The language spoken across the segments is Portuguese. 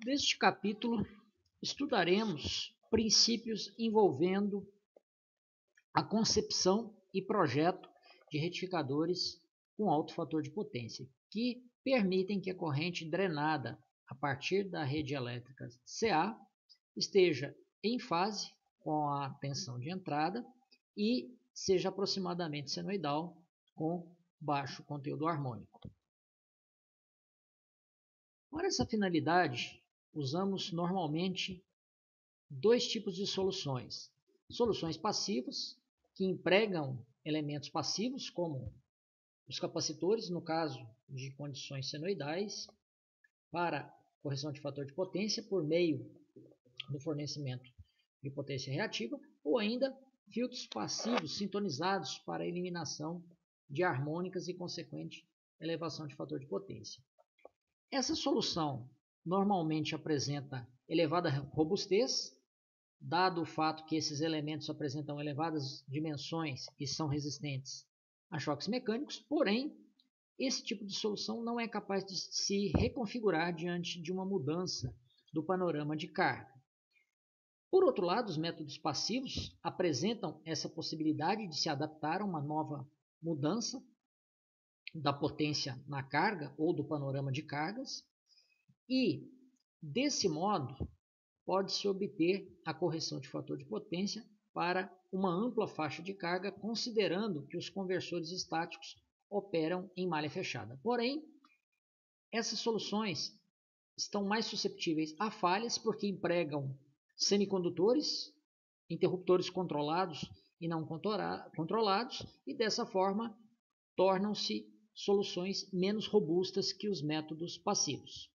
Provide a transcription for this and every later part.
Neste capítulo, estudaremos princípios envolvendo a concepção e projeto de retificadores com alto fator de potência, que permitem que a corrente drenada a partir da rede elétrica CA esteja em fase com a tensão de entrada e seja aproximadamente senoidal com baixo conteúdo harmônico. Para essa finalidade, usamos normalmente dois tipos de soluções. Soluções passivas, que empregam elementos passivos, como os capacitores, no caso de condições senoidais, para correção de fator de potência por meio do fornecimento de potência reativa, ou ainda filtros passivos sintonizados para a eliminação de harmônicas e consequente elevação de fator de potência. Essa solução normalmente apresenta elevada robustez, dado o fato que esses elementos apresentam elevadas dimensões e são resistentes a choques mecânicos, porém, esse tipo de solução não é capaz de se reconfigurar diante de uma mudança do panorama de carga. Por outro lado, os métodos passivos apresentam essa possibilidade de se adaptar a uma nova mudança da potência na carga ou do panorama de cargas e, desse modo, pode-se obter a correção de fator de potência para uma ampla faixa de carga, considerando que os conversores estáticos operam em malha fechada. Porém, essas soluções estão mais susceptíveis a falhas porque empregam semicondutores, interruptores controlados e não controlados, e dessa forma tornam-se soluções menos robustas que os métodos passivos.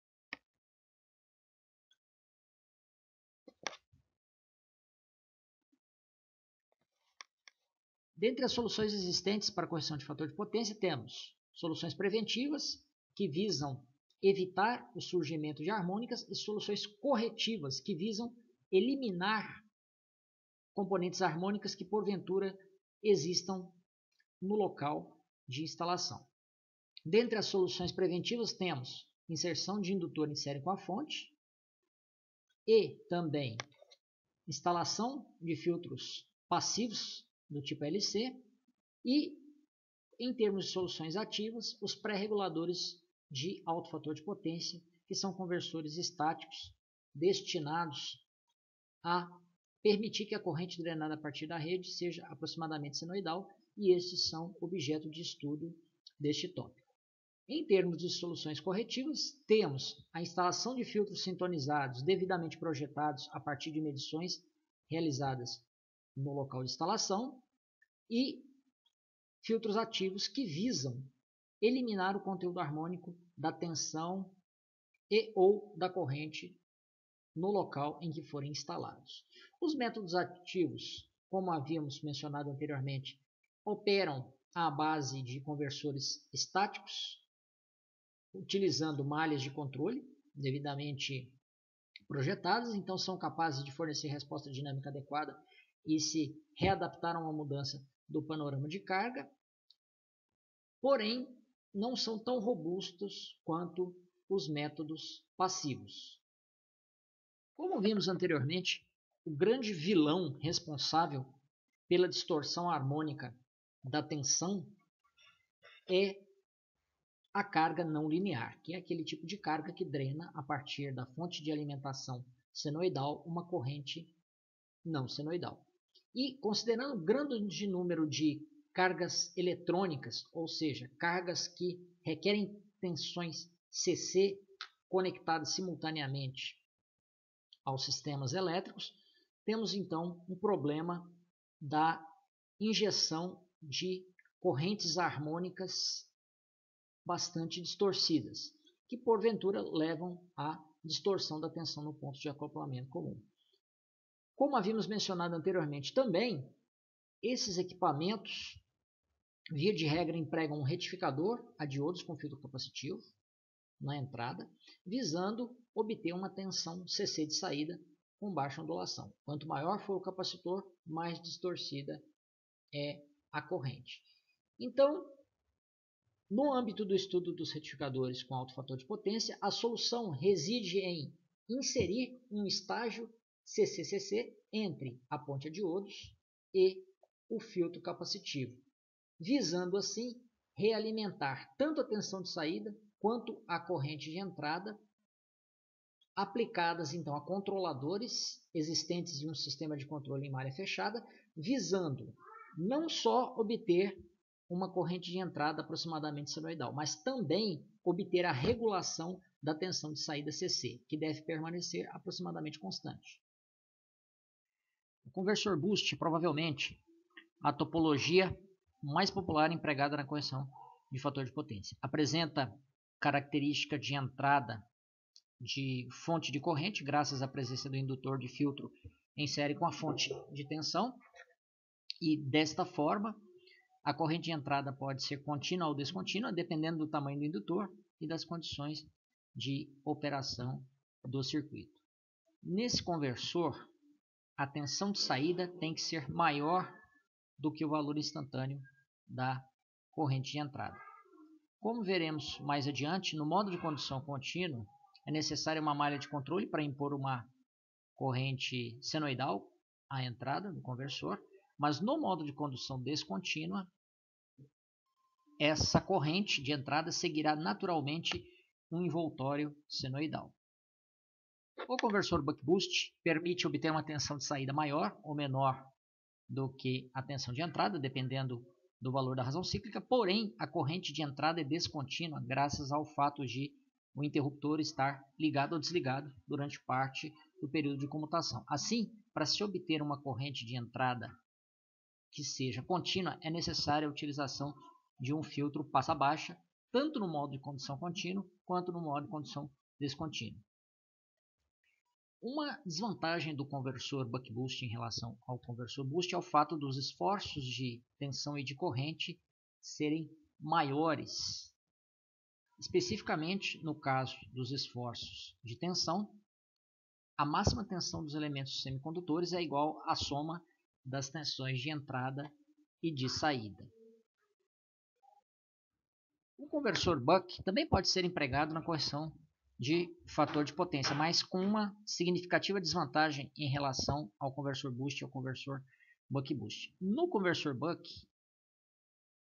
Dentre as soluções existentes para correção de fator de potência, temos soluções preventivas, que visam evitar o surgimento de harmônicas, e soluções corretivas, que visam eliminar componentes harmônicas que porventura existam no local de instalação. Dentre as soluções preventivas temos inserção de indutor em série com a fonte e também instalação de filtros passivos do tipo LC e, em termos de soluções ativas, os pré-reguladores de alto fator de potência, que são conversores estáticos destinados a permitir que a corrente drenada a partir da rede seja aproximadamente senoidal, e estes são objeto de estudo deste tópico. Em termos de soluções corretivas, temos a instalação de filtros sintonizados devidamente projetados a partir de medições realizadas no local de instalação e filtros ativos que visam eliminar o conteúdo harmônico da tensão e ou da corrente no local em que forem instalados. Os métodos ativos, como havíamos mencionado anteriormente, operam à base de conversores estáticos, utilizando malhas de controle devidamente projetadas, então são capazes de fornecer resposta dinâmica adequada e se readaptar a uma mudança do panorama de carga, porém não são tão robustos quanto os métodos passivos. Como vimos anteriormente, o grande vilão responsável pela distorção harmônica da tensão é a carga não linear, que é aquele tipo de carga que drena a partir da fonte de alimentação senoidal uma corrente não senoidal. E considerando o grande número de cargas eletrônicas, ou seja, cargas que requerem tensões CC conectadas simultaneamente aos sistemas elétricos, temos então um problema da injeção de correntes harmônicas bastante distorcidas, que porventura levam à distorção da tensão no ponto de acoplamento comum. Como havíamos mencionado anteriormente também, esses equipamentos, via de regra, empregam um retificador a diodos com filtro capacitivo na entrada, visando obter uma tensão CC de saída com baixa ondulação. Quanto maior for o capacitor, mais distorcida é a corrente. Então, no âmbito do estudo dos retificadores com alto fator de potência, a solução reside em inserir um estágio CCCC entre a ponte a diodos e o filtro capacitivo, visando assim realimentar tanto a tensão de saída quanto a corrente de entrada, aplicadas então a controladores existentes em um sistema de controle em malha fechada, visando não só obter uma corrente de entrada aproximadamente senoidal, mas também obter a regulação da tensão de saída CC, que deve permanecer aproximadamente constante. O conversor boost, provavelmente, a topologia mais popular empregada na correção de fator de potência. Apresenta característica de entrada de fonte de corrente, graças à presença do indutor de filtro em série com a fonte de tensão, e desta forma a corrente de entrada pode ser contínua ou descontínua, dependendo do tamanho do indutor e das condições de operação do circuito. Nesse conversor, a tensão de saída tem que ser maior do que o valor instantâneo da corrente de entrada. Como veremos mais adiante, no modo de condução contínua, é necessária uma malha de controle para impor uma corrente senoidal à entrada do conversor, mas no modo de condução descontínua, essa corrente de entrada seguirá naturalmente um envoltório senoidal. O conversor buck-boost permite obter uma tensão de saída maior ou menor do que a tensão de entrada, dependendo do valor da razão cíclica, porém a corrente de entrada é descontínua graças ao fato de o interruptor estar ligado ou desligado durante parte do período de comutação. Assim, para se obter uma corrente de entrada que seja contínua, é necessária a utilização de um filtro passa-baixa, tanto no modo de condução contínua quanto no modo de condução descontínua. Uma desvantagem do conversor buck-boost em relação ao conversor boost é o fato dos esforços de tensão e de corrente serem maiores. Especificamente no caso dos esforços de tensão, a máxima tensão dos elementos semicondutores é igual à soma das tensões de entrada e de saída. O conversor buck também pode ser empregado na correção de fator de potência, mas com uma significativa desvantagem em relação ao conversor boost e ao conversor buck-boost. No conversor buck,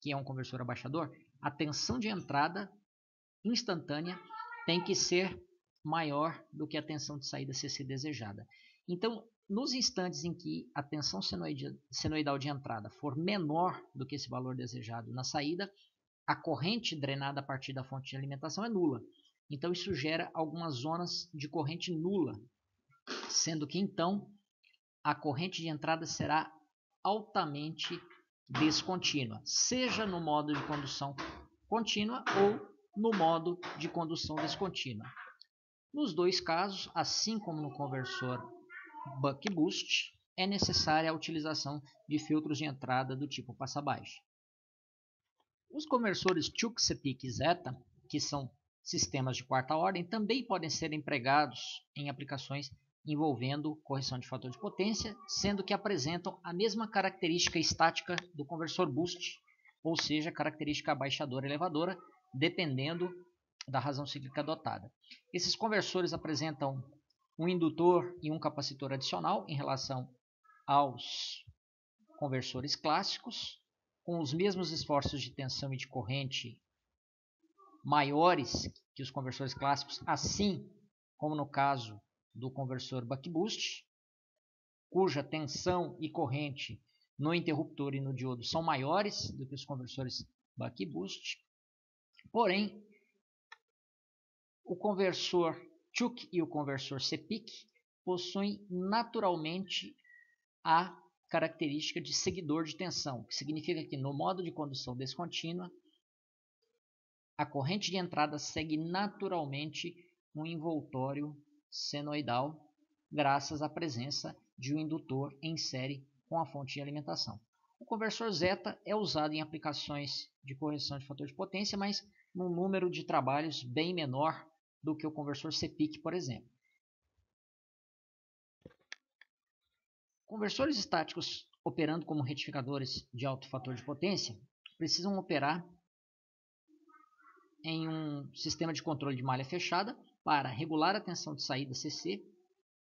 que é um conversor abaixador, a tensão de entrada instantânea tem que ser maior do que a tensão de saída CC desejada. Então, nos instantes em que a tensão senoidal de entrada for menor do que esse valor desejado na saída, a corrente drenada a partir da fonte de alimentação é nula. Então, isso gera algumas zonas de corrente nula, sendo que então a corrente de entrada será altamente descontínua, seja no modo de condução contínua ou no modo de condução descontínua. Nos dois casos, assim como no conversor buck-boost, é necessária a utilização de filtros de entrada do tipo passa-baixa. Os conversores Chuk-Sepik e Zeta, que são sistemas de quarta ordem, também podem ser empregados em aplicações envolvendo correção de fator de potência, sendo que apresentam a mesma característica estática do conversor boost, ou seja, característica abaixadora-elevadora, dependendo da razão cíclica adotada. Esses conversores apresentam um indutor e um capacitor adicional em relação aos conversores clássicos, com os mesmos esforços de tensão e de corrente maiores que os conversores clássicos, assim como no caso do conversor buck-boost, cuja tensão e corrente no interruptor e no diodo são maiores do que os conversores buck-boost. Porém, o conversor Chuk e o conversor Sepik possuem naturalmente a característica de seguidor de tensão, que significa que no modo de condução descontínua, a corrente de entrada segue naturalmente um envoltório senoidal, graças à presença de um indutor em série com a fonte de alimentação. O conversor zeta é usado em aplicações de correção de fator de potência, mas num número de trabalhos bem menor do que o conversor Sepik, por exemplo. Conversores estáticos operando como retificadores de alto fator de potência precisam operar em um sistema de controle de malha fechada para regular a tensão de saída CC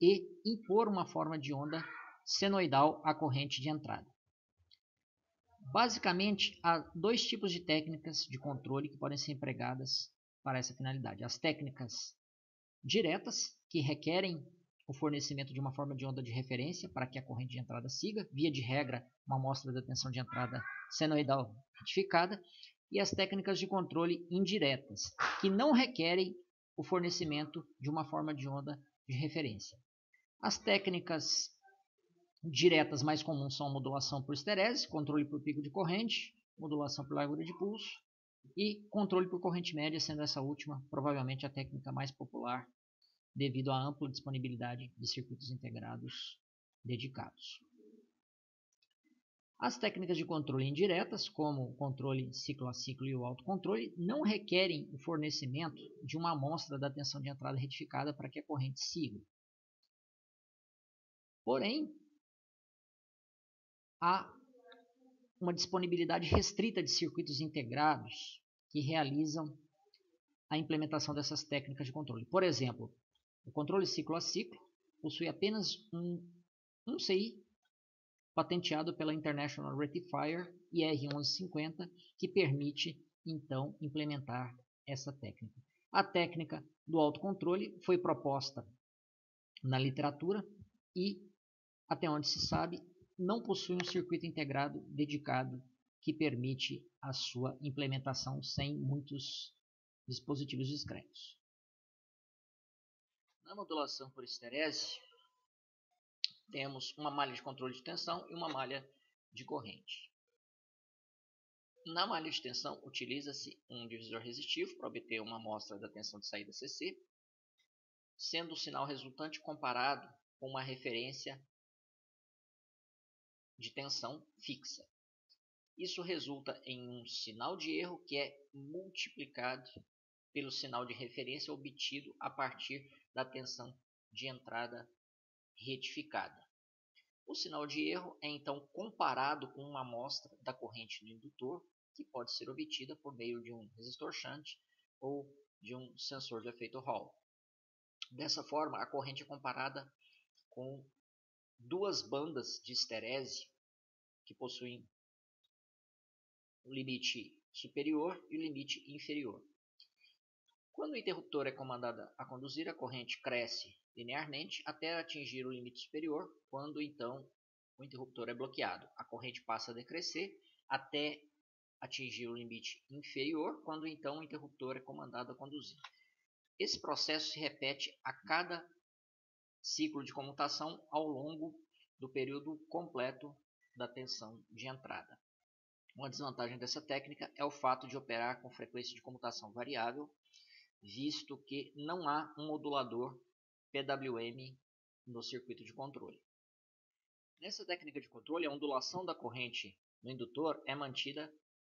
e impor uma forma de onda senoidal à corrente de entrada. Basicamente, há dois tipos de técnicas de controle que podem ser empregadas para essa finalidade. As técnicas diretas, que requerem o fornecimento de uma forma de onda de referência para que a corrente de entrada siga, via de regra, uma amostra da tensão de entrada senoidal retificada, e as técnicas de controle indiretas, que não requerem o fornecimento de uma forma de onda de referência. As técnicas diretas mais comuns são a modulação por esterese, controle por pico de corrente, modulação por largura de pulso e controle por corrente média, sendo essa última provavelmente a técnica mais popular devido à ampla disponibilidade de circuitos integrados dedicados. As técnicas de controle indiretas, como o controle ciclo a ciclo e o autocontrole, não requerem o fornecimento de uma amostra da tensão de entrada retificada para que a corrente siga. Porém, há uma disponibilidade restrita de circuitos integrados que realizam a implementação dessas técnicas de controle. Por exemplo, o controle ciclo a ciclo possui apenas um CI patenteado pela International Rectifier IR1150, que permite, então, implementar essa técnica. A técnica do autocontrole foi proposta na literatura e, até onde se sabe, não possui um circuito integrado dedicado que permite a sua implementação sem muitos dispositivos discretos. Na modulação por esterese, temos uma malha de controle de tensão e uma malha de corrente. Na malha de tensão, utiliza-se um divisor resistivo para obter uma amostra da tensão de saída CC, sendo o sinal resultante comparado com uma referência de tensão fixa. Isso resulta em um sinal de erro que é multiplicado pelo sinal de referência obtido a partir da tensão de entrada retificada. O sinal de erro é então comparado com uma amostra da corrente do indutor, que pode ser obtida por meio de um resistor shunt ou de um sensor de efeito Hall. Dessa forma, a corrente é comparada com duas bandas de esterese que possuem o limite superior e o limite inferior. Quando o interruptor é comandado a conduzir, a corrente cresce linearmente até atingir o limite superior, quando então o interruptor é bloqueado. A corrente passa a decrescer até atingir o limite inferior, quando então o interruptor é comandado a conduzir. Esse processo se repete a cada ciclo de comutação ao longo do período completo da tensão de entrada. Uma desvantagem dessa técnica é o fato de operar com frequência de comutação variável, visto que não há um modulador PWM no circuito de controle. Nessa técnica de controle, a ondulação da corrente no indutor é mantida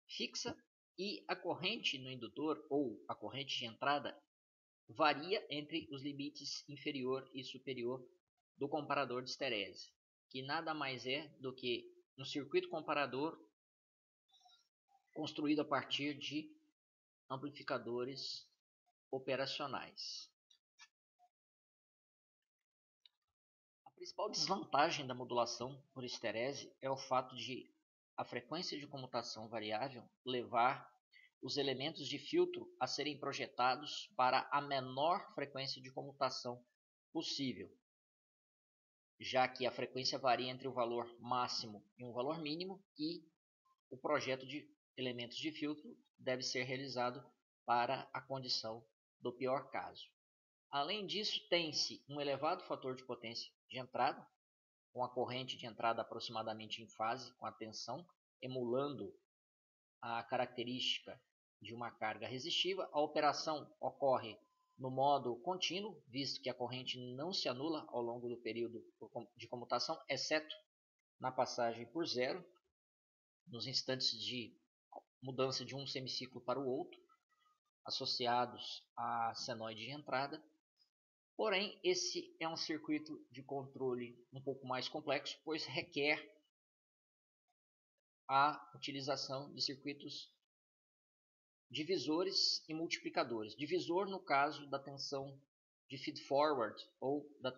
fixa e a corrente no indutor, ou a corrente de entrada, varia entre os limites inferior e superior do comparador de esterese, que nada mais é do que um circuito comparador construído a partir de amplificadores operacionais. A principal desvantagem da modulação por esterese é o fato de a frequência de comutação variável levar os elementos de filtro a serem projetados para a menor frequência de comutação possível, já que a frequência varia entre o valor máximo e um valor mínimo e o projeto de elementos de filtro deve ser realizado para a condição do pior caso. Além disso, tem-se um elevado fator de potência de entrada, com a corrente de entrada aproximadamente em fase com a tensão, emulando a característica de uma carga resistiva. A operação ocorre no modo contínuo, visto que a corrente não se anula ao longo do período de comutação, exceto na passagem por zero, nos instantes de mudança de um semiciclo para o outro, associados à senoide de entrada. Porém, esse é um circuito de controle um pouco mais complexo, pois requer a utilização de circuitos divisores e multiplicadores. Divisor no caso da tensão de feed forward ou da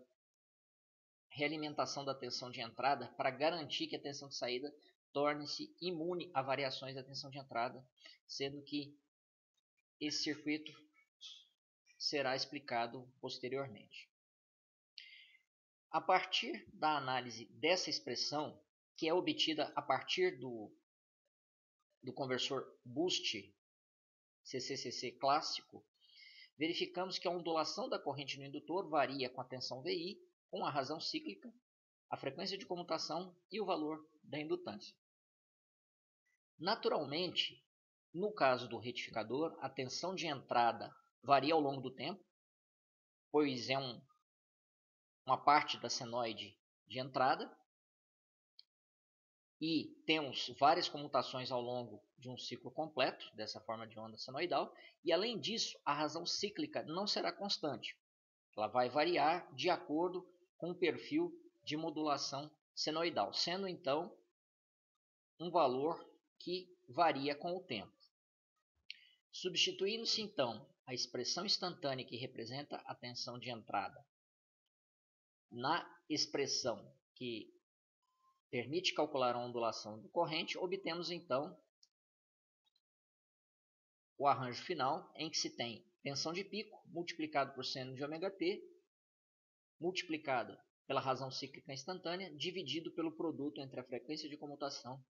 realimentação da tensão de entrada para garantir que a tensão de saída torne-se imune a variações da tensão de entrada, sendo que esse circuito será explicado posteriormente. A partir da análise dessa expressão, que é obtida a partir do conversor boost CCCC clássico, verificamos que a ondulação da corrente no indutor varia com a tensão VI, com a razão cíclica, a frequência de comutação e o valor da indutância. Naturalmente, no caso do retificador, a tensão de entrada varia ao longo do tempo, pois é uma parte da senoide de entrada, e temos várias comutações ao longo de um ciclo completo, dessa forma de onda senoidal, e além disso, a razão cíclica não será constante. Ela vai variar de acordo com o perfil de modulação senoidal, sendo então um valor que varia com o tempo. Substituindo-se então a expressão instantânea que representa a tensão de entrada na expressão que permite calcular a ondulação do corrente, obtemos então o arranjo final em que se tem tensão de pico multiplicado por seno de ômega-t multiplicado pela razão cíclica instantânea dividido pelo produto entre a frequência de comutação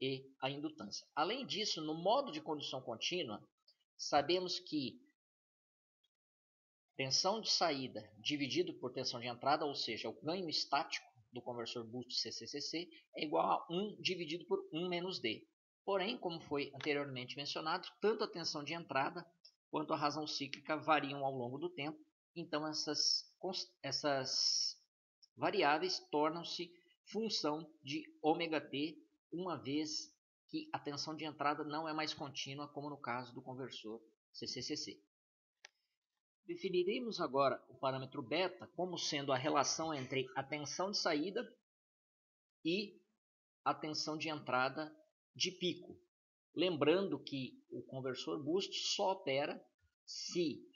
e a indutância. Além disso, no modo de condução contínua, sabemos que tensão de saída dividido por tensão de entrada, ou seja, o ganho estático do conversor boost CCCC, é igual a 1 dividido por 1 menos D. Porém, como foi anteriormente mencionado, tanto a tensão de entrada quanto a razão cíclica variam ao longo do tempo, então essas variáveis tornam-se função de ômega-t, uma vez que a tensão de entrada não é mais contínua, como no caso do conversor CCCC. Definiremos agora o parâmetro beta como sendo a relação entre a tensão de saída e a tensão de entrada de pico. Lembrando que o conversor boost só opera se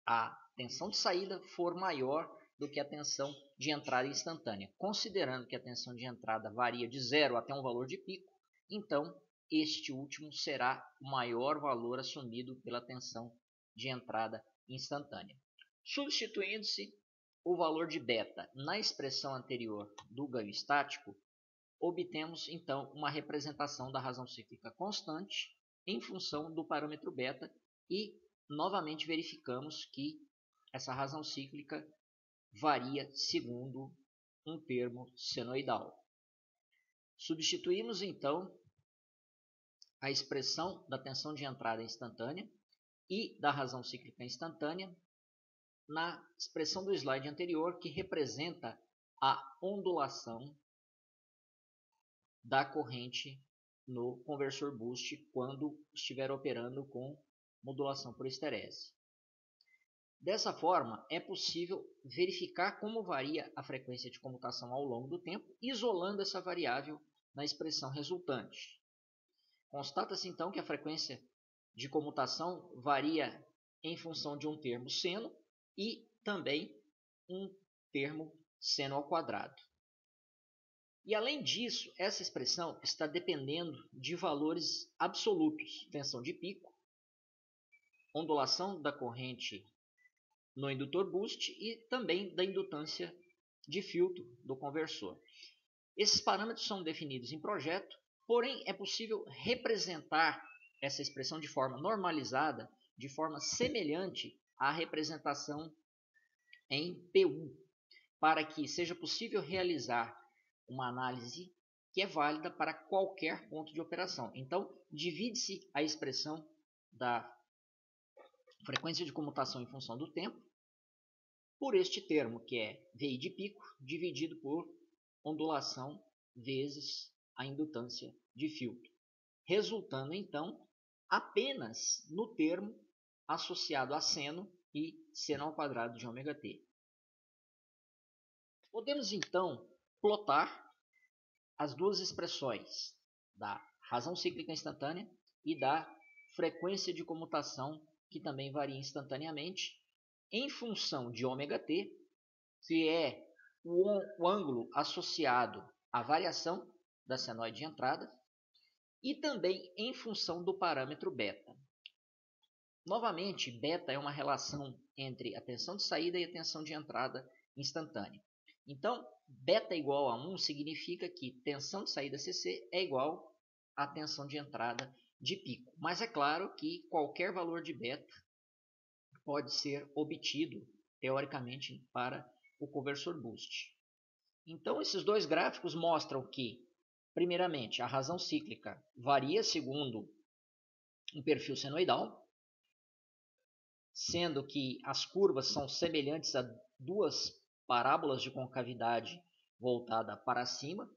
a tensão de saída for maior do que a tensão de entrada instantânea. Considerando que a tensão de entrada varia de 0 até um valor de pico, então este último será o maior valor assumido pela tensão de entrada instantânea. Substituindo-se o valor de beta na expressão anterior do ganho estático, obtemos então uma representação da razão cíclica constante em função do parâmetro beta e novamente verificamos que essa razão cíclica varia segundo um termo senoidal. Substituímos então a expressão da tensão de entrada instantânea e da razão cíclica instantânea na expressão do slide anterior, que representa a ondulação da corrente no conversor boost quando estiver operando com modulação por esterese. Dessa forma, é possível verificar como varia a frequência de comutação ao longo do tempo, isolando essa variável na expressão resultante. Constata-se então que a frequência de comutação varia em função de um termo seno e também um termo seno ao quadrado. E além disso, essa expressão está dependendo de valores absolutos, tensão de pico, ondulação da corrente no indutor boost e também da indutância de filtro do conversor. Esses parâmetros são definidos em projeto, porém é possível representar essa expressão de forma normalizada, de forma semelhante à representação em PU, para que seja possível realizar uma análise que é válida para qualquer ponto de operação. Então, divide-se a expressão da frequência de comutação em função do tempo por este termo, que é VI de pico, dividido por ondulação vezes a indutância de filtro, resultando então apenas no termo associado a seno e seno ao quadrado de ômega-t. Podemos então plotar as duas expressões da razão cíclica instantânea e da frequência de comutação, que também varia instantaneamente, em função de ômega-t, que é o ângulo associado à variação da senoide de entrada, e também em função do parâmetro beta. Novamente, beta é uma relação entre a tensão de saída e a tensão de entrada instantânea. Então, beta igual a 1 significa que tensão de saída CC é igual à tensão de entrada de pico. Mas é claro que qualquer valor de beta pode ser obtido, teoricamente, para o conversor boost. Então, esses dois gráficos mostram que, primeiramente, a razão cíclica varia segundo um perfil senoidal, sendo que as curvas são semelhantes a duas parábolas de concavidade voltada para cima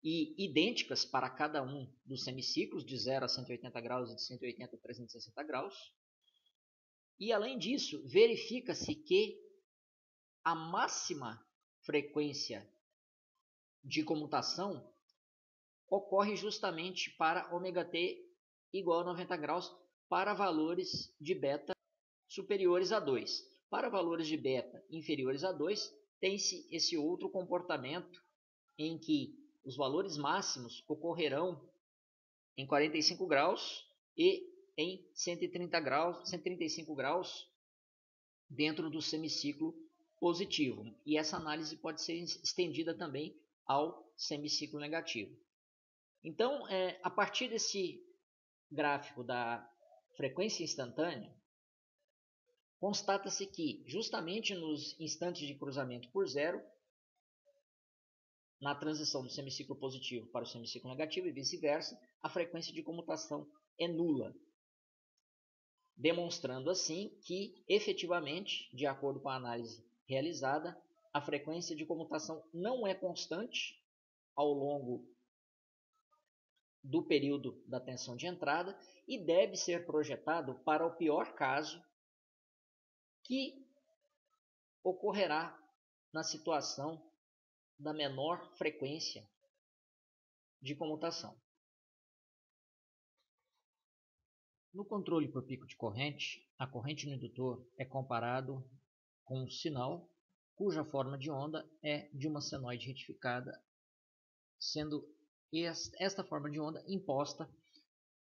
e idênticas para cada um dos semiciclos, de 0 a 180 graus e de 180 a 360 graus. E, além disso, verifica-se que a máxima frequência de comutação ocorre justamente para ômega-t igual a 90 graus para valores de beta superiores a 2. Para valores de beta inferiores a 2, tem-se esse outro comportamento em que os valores máximos ocorrerão em 45 graus e em 135 graus dentro do semiciclo positivo. E essa análise pode ser estendida também ao semiciclo negativo. Então, a partir desse gráfico da frequência instantânea, constata-se que, justamente nos instantes de cruzamento por zero, na transição do semiciclo positivo para o semiciclo negativo e vice-versa, a frequência de comutação é nula, demonstrando assim que, efetivamente, de acordo com a análise realizada, a frequência de comutação não é constante ao longo do período da tensão de entrada e deve ser projetado para o pior caso que ocorrerá na situação da menor frequência de comutação. No controle por pico de corrente, a corrente no indutor é comparado com um sinal cuja forma de onda é de uma senoide retificada, sendo esta forma de onda imposta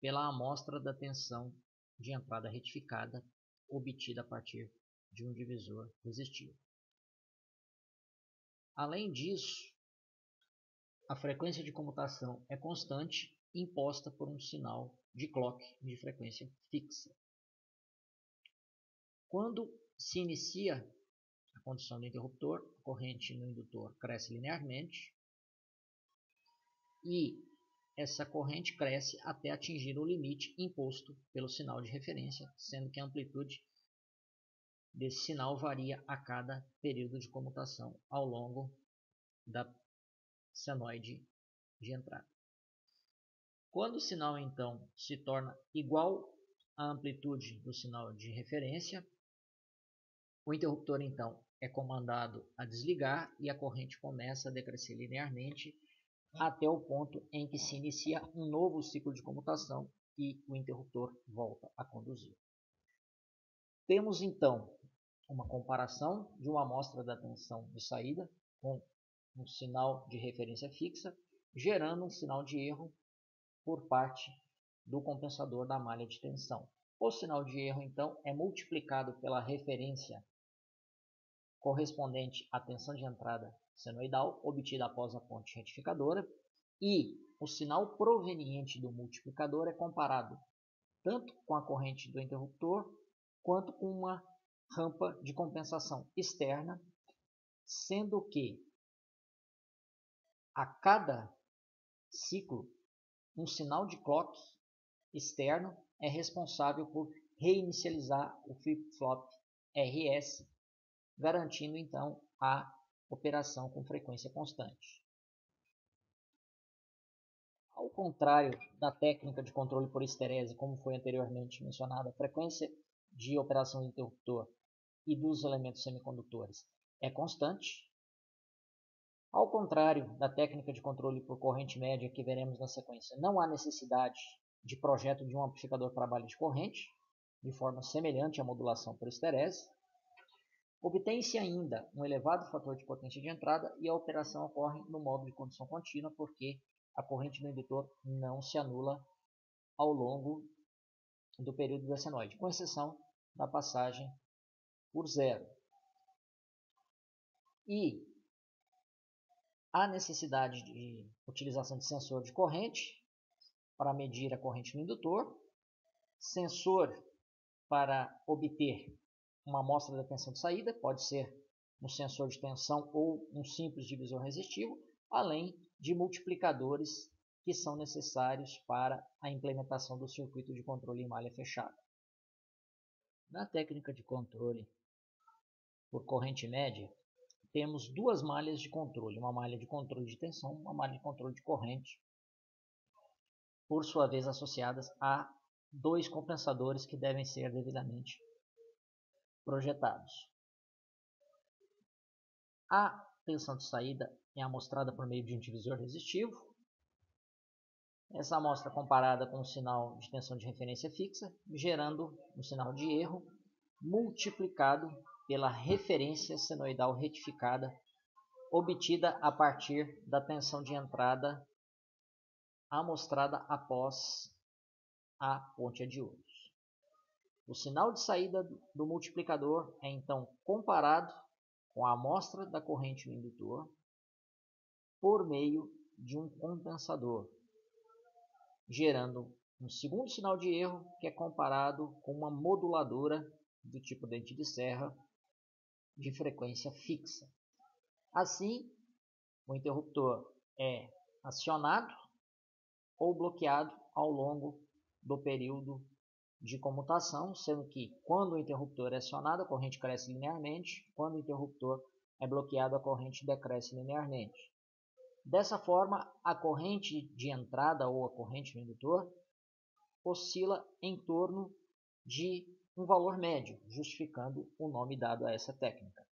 pela amostra da tensão de entrada retificada obtida a partir de um divisor resistivo. Além disso, a frequência de comutação é constante, imposta por um sinal de clock de frequência fixa. Quando se inicia a condição do interruptor, a corrente no indutor cresce linearmente e essa corrente cresce até atingir o limite imposto pelo sinal de referência, sendo que a amplitude desse sinal varia a cada período de comutação ao longo da senoide de entrada. Quando o sinal, então, se torna igual à amplitude do sinal de referência, o interruptor, então, é comandado a desligar e a corrente começa a decrescer linearmente até o ponto em que se inicia um novo ciclo de comutação e o interruptor volta a conduzir. Temos, então, uma comparação de uma amostra da tensão de saída com um sinal de referência fixa, gerando um sinal de erro por parte do compensador da malha de tensão. O sinal de erro, então, é multiplicado pela referência correspondente à tensão de entrada senoidal obtida após a ponte retificadora e o sinal proveniente do multiplicador é comparado tanto com a corrente do interruptor quanto com uma rampa de compensação externa, sendo que a cada ciclo um sinal de clock externo é responsável por reinicializar o flip-flop RS, garantindo então a operação com frequência constante. Ao contrário da técnica de controle por esterese, como foi anteriormente mencionado, a frequência de operação do interruptor e dos elementos semicondutores é constante. Ao contrário da técnica de controle por corrente média que veremos na sequência, não há necessidade de projeto de um amplificador para malha de corrente, de forma semelhante à modulação por esterese. Obtém-se ainda um elevado fator de potência de entrada e a operação ocorre no modo de condução contínua, porque a corrente do indutor não se anula ao longo do período da senoide, com exceção da passagem por zero. E há necessidade de utilização de sensor de corrente para medir a corrente no indutor, sensor para obter uma amostra da tensão de saída, pode ser um sensor de tensão ou um simples divisor resistivo, além de multiplicadores que são necessários para a implementação do circuito de controle em malha fechada. Na técnica de controle por corrente média, temos duas malhas de controle, uma malha de controle de tensão, uma malha de controle de corrente, por sua vez associadas a dois compensadores que devem ser devidamente projetados. A tensão de saída é amostrada por meio de um divisor resistivo. Essa amostra é comparada com um sinal de tensão de referência fixa, gerando um sinal de erro multiplicado pela referência senoidal retificada, obtida a partir da tensão de entrada amostrada após a ponte de Ohms. O sinal de saída do multiplicador é então comparado com a amostra da corrente no indutor por meio de um compensador, gerando um segundo sinal de erro que é comparado com uma moduladora do tipo dente de serra de frequência fixa. Assim, o interruptor é acionado ou bloqueado ao longo do período de comutação, sendo que quando o interruptor é acionado, a corrente cresce linearmente, quando o interruptor é bloqueado, a corrente decresce linearmente. Dessa forma, a corrente de entrada ou a corrente no indutor oscila em torno de um valor médio, justificando o nome dado a essa técnica.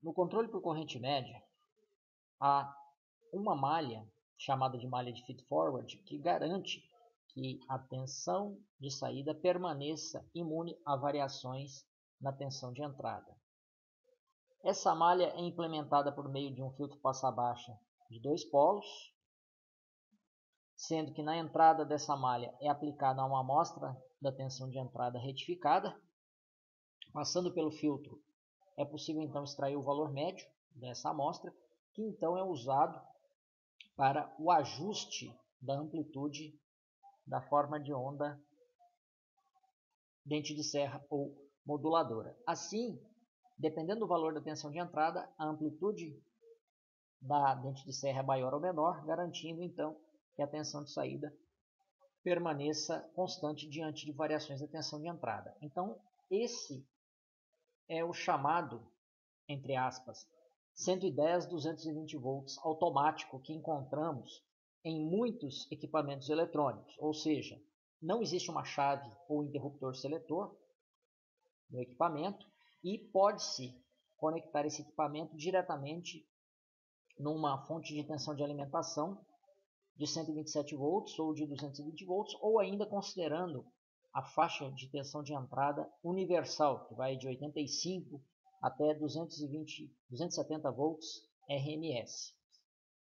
No controle por corrente média, há uma malha, chamada de malha de feed-forward, que garante que a tensão de saída permaneça imune a variações na tensão de entrada. Essa malha é implementada por meio de um filtro passa-baixa de dois polos, sendo que na entrada dessa malha é aplicada uma amostra da tensão de entrada retificada. Passando pelo filtro, é possível então extrair o valor médio dessa amostra, que então é usado para o ajuste da amplitude da forma de onda dente de serra ou moduladora. Assim, dependendo do valor da tensão de entrada, a amplitude da dente de serra é maior ou menor, garantindo então que a tensão de saída permaneça constante diante de variações da tensão de entrada. Então, esse é o chamado, entre aspas, 110-220 volts automático que encontramos em muitos equipamentos eletrônicos, ou seja, não existe uma chave ou interruptor seletor no equipamento e pode-se conectar esse equipamento diretamente numa fonte de tensão de alimentação de 127 volts ou de 220 volts, ou ainda considerando a faixa de tensão de entrada universal, que vai de 85 até 270 volts RMS.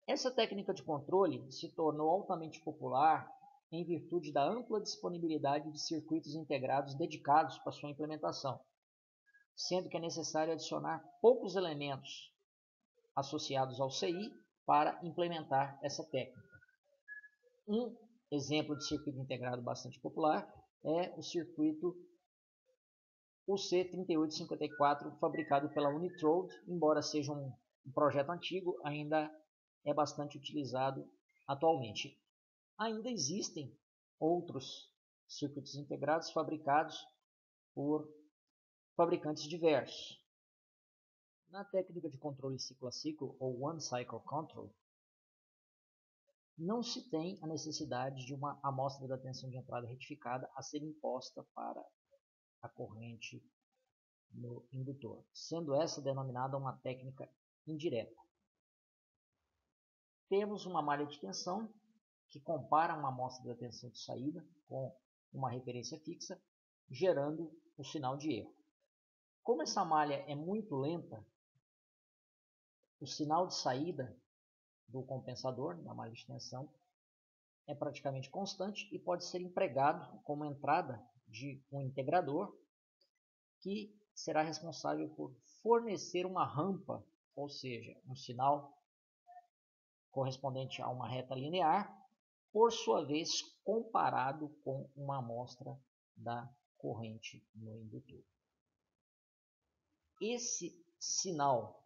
Essa técnica de controle se tornou altamente popular em virtude da ampla disponibilidade de circuitos integrados dedicados para sua implementação, sendo que é necessário adicionar poucos elementos associados ao CI para implementar essa técnica. Um exemplo de circuito integrado bastante popular é o circuito UC3854, fabricado pela Unitrode, embora seja um projeto antigo, ainda é bastante utilizado atualmente. Ainda existem outros circuitos integrados fabricados por fabricantes diversos. Na técnica de controle ciclo a ciclo, ou One Cycle Control, não se tem a necessidade de uma amostra da tensão de entrada retificada a ser imposta para a corrente no indutor, sendo essa denominada uma técnica indireta. Temos uma malha de tensão que compara uma amostra da tensão de saída com uma referência fixa, gerando um sinal de erro. Como essa malha é muito lenta, o sinal de saída do compensador, da malha de tensão, é praticamente constante e pode ser empregado como entrada de um integrador que será responsável por fornecer uma rampa, ou seja, um sinal correspondente a uma reta linear, por sua vez comparado com uma amostra da corrente no indutor. Esse sinal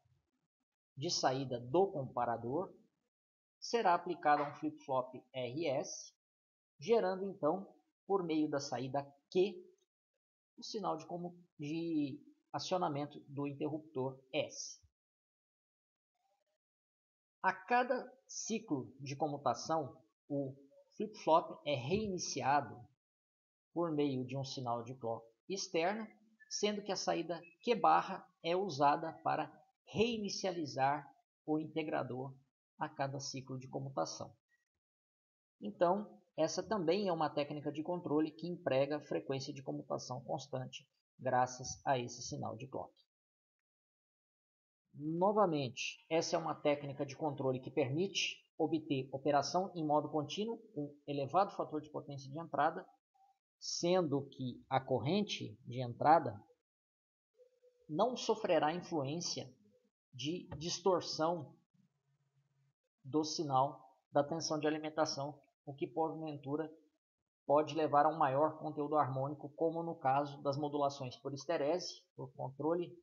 de saída do comparador será aplicado a um flip-flop RS, gerando então, por meio da saída Q, o sinal de acionamento do interruptor S. A cada ciclo de comutação, o flip-flop é reiniciado por meio de um sinal de clock externo, sendo que a saída Q barra é usada para reinicializar o integrador a cada ciclo de comutação. Então, essa também é uma técnica de controle que emprega frequência de comutação constante, graças a esse sinal de clock. Novamente, essa é uma técnica de controle que permite obter operação em modo contínuo com elevado fator de potência de entrada, sendo que a corrente de entrada não sofrerá influência de distorção do sinal da tensão de alimentação, o que porventura pode levar a um maior conteúdo harmônico, como no caso das modulações por histerese, por controle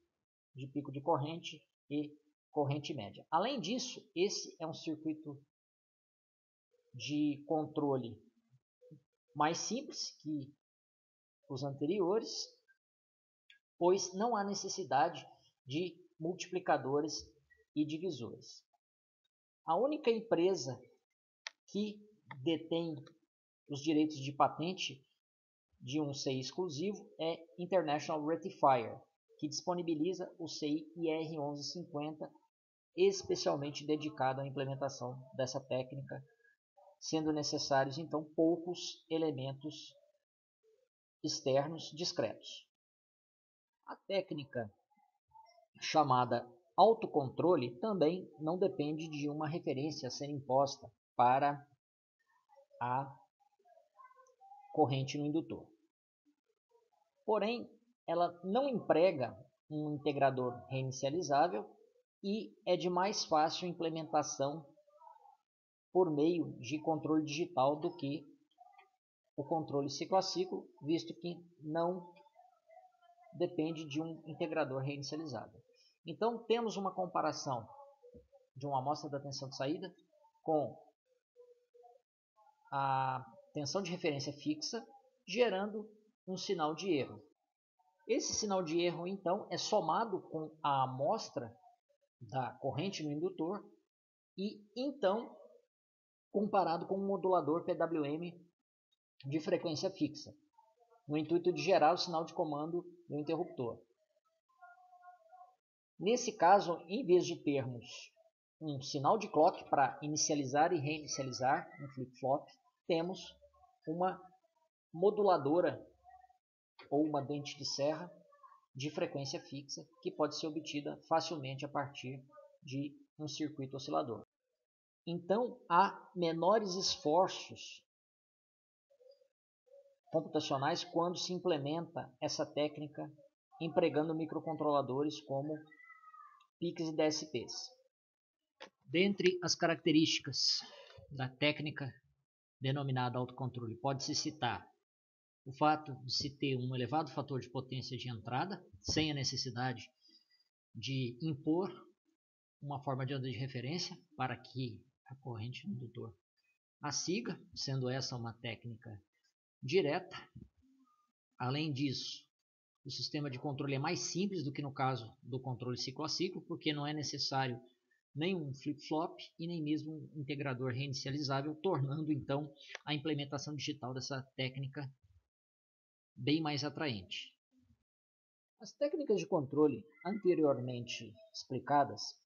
de pico de corrente e corrente média. Além disso, esse é um circuito de controle mais simples que os anteriores, pois não há necessidade de multiplicadores e divisores. A única empresa que detém os direitos de patente de um CI exclusivo é International Rectifier, que disponibiliza o CI IR1150, especialmente dedicado à implementação dessa técnica, sendo necessários então poucos elementos externos discretos. A técnica chamada autocontrole também não depende de uma referência a ser imposta para a corrente no indutor. Porém, ela não emprega um integrador reinicializável e é de mais fácil implementação por meio de controle digital do que o controle ciclo a ciclo, visto que não depende de um integrador reinicializável. Então, temos uma comparação de uma amostra da tensão de saída com a tensão de referência fixa, gerando um sinal de erro. Esse sinal de erro, então, é somado com a amostra da corrente no indutor e, então, comparado com um modulador PWM de frequência fixa, no intuito de gerar o sinal de comando do interruptor. Nesse caso, em vez de termos um sinal de clock para inicializar e reinicializar um flip-flop, temos uma moduladora ou uma dente de serra de frequência fixa que pode ser obtida facilmente a partir de um circuito oscilador. Então, há menores esforços computacionais quando se implementa essa técnica empregando microcontroladores como PICs e DSPs. Dentre as características da técnica denominada autocontrole, pode-se citar o fato de se ter um elevado fator de potência de entrada, sem a necessidade de impor uma forma de onda de referência para que a corrente no indutor a siga, sendo essa uma técnica direta. Além disso, o sistema de controle é mais simples do que no caso do controle ciclo a ciclo, porque não é necessário nenhum flip-flop e nem mesmo um integrador reinicializável, tornando então a implementação digital dessa técnica bem mais atraente. As técnicas de controle anteriormente explicadas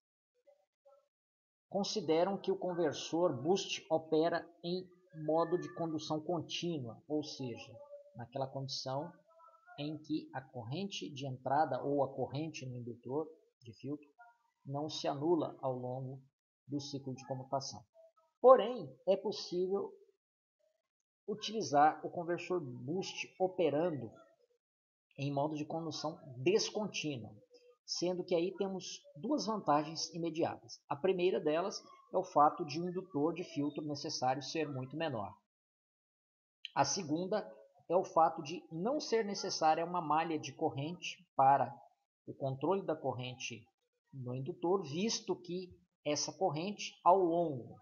consideram que o conversor boost opera em modo de condução contínua, ou seja, naquela condição em que a corrente de entrada ou a corrente no indutor de filtro não se anula ao longo do ciclo de comutação. Porém, é possível utilizar o conversor boost operando em modo de condução descontínua, sendo que aí temos duas vantagens imediatas. A primeira delas é o fato de o indutor de filtro necessário ser muito menor. A segunda é o fato de não ser necessária uma malha de corrente para o controle da corrente no indutor, visto que essa corrente, ao longo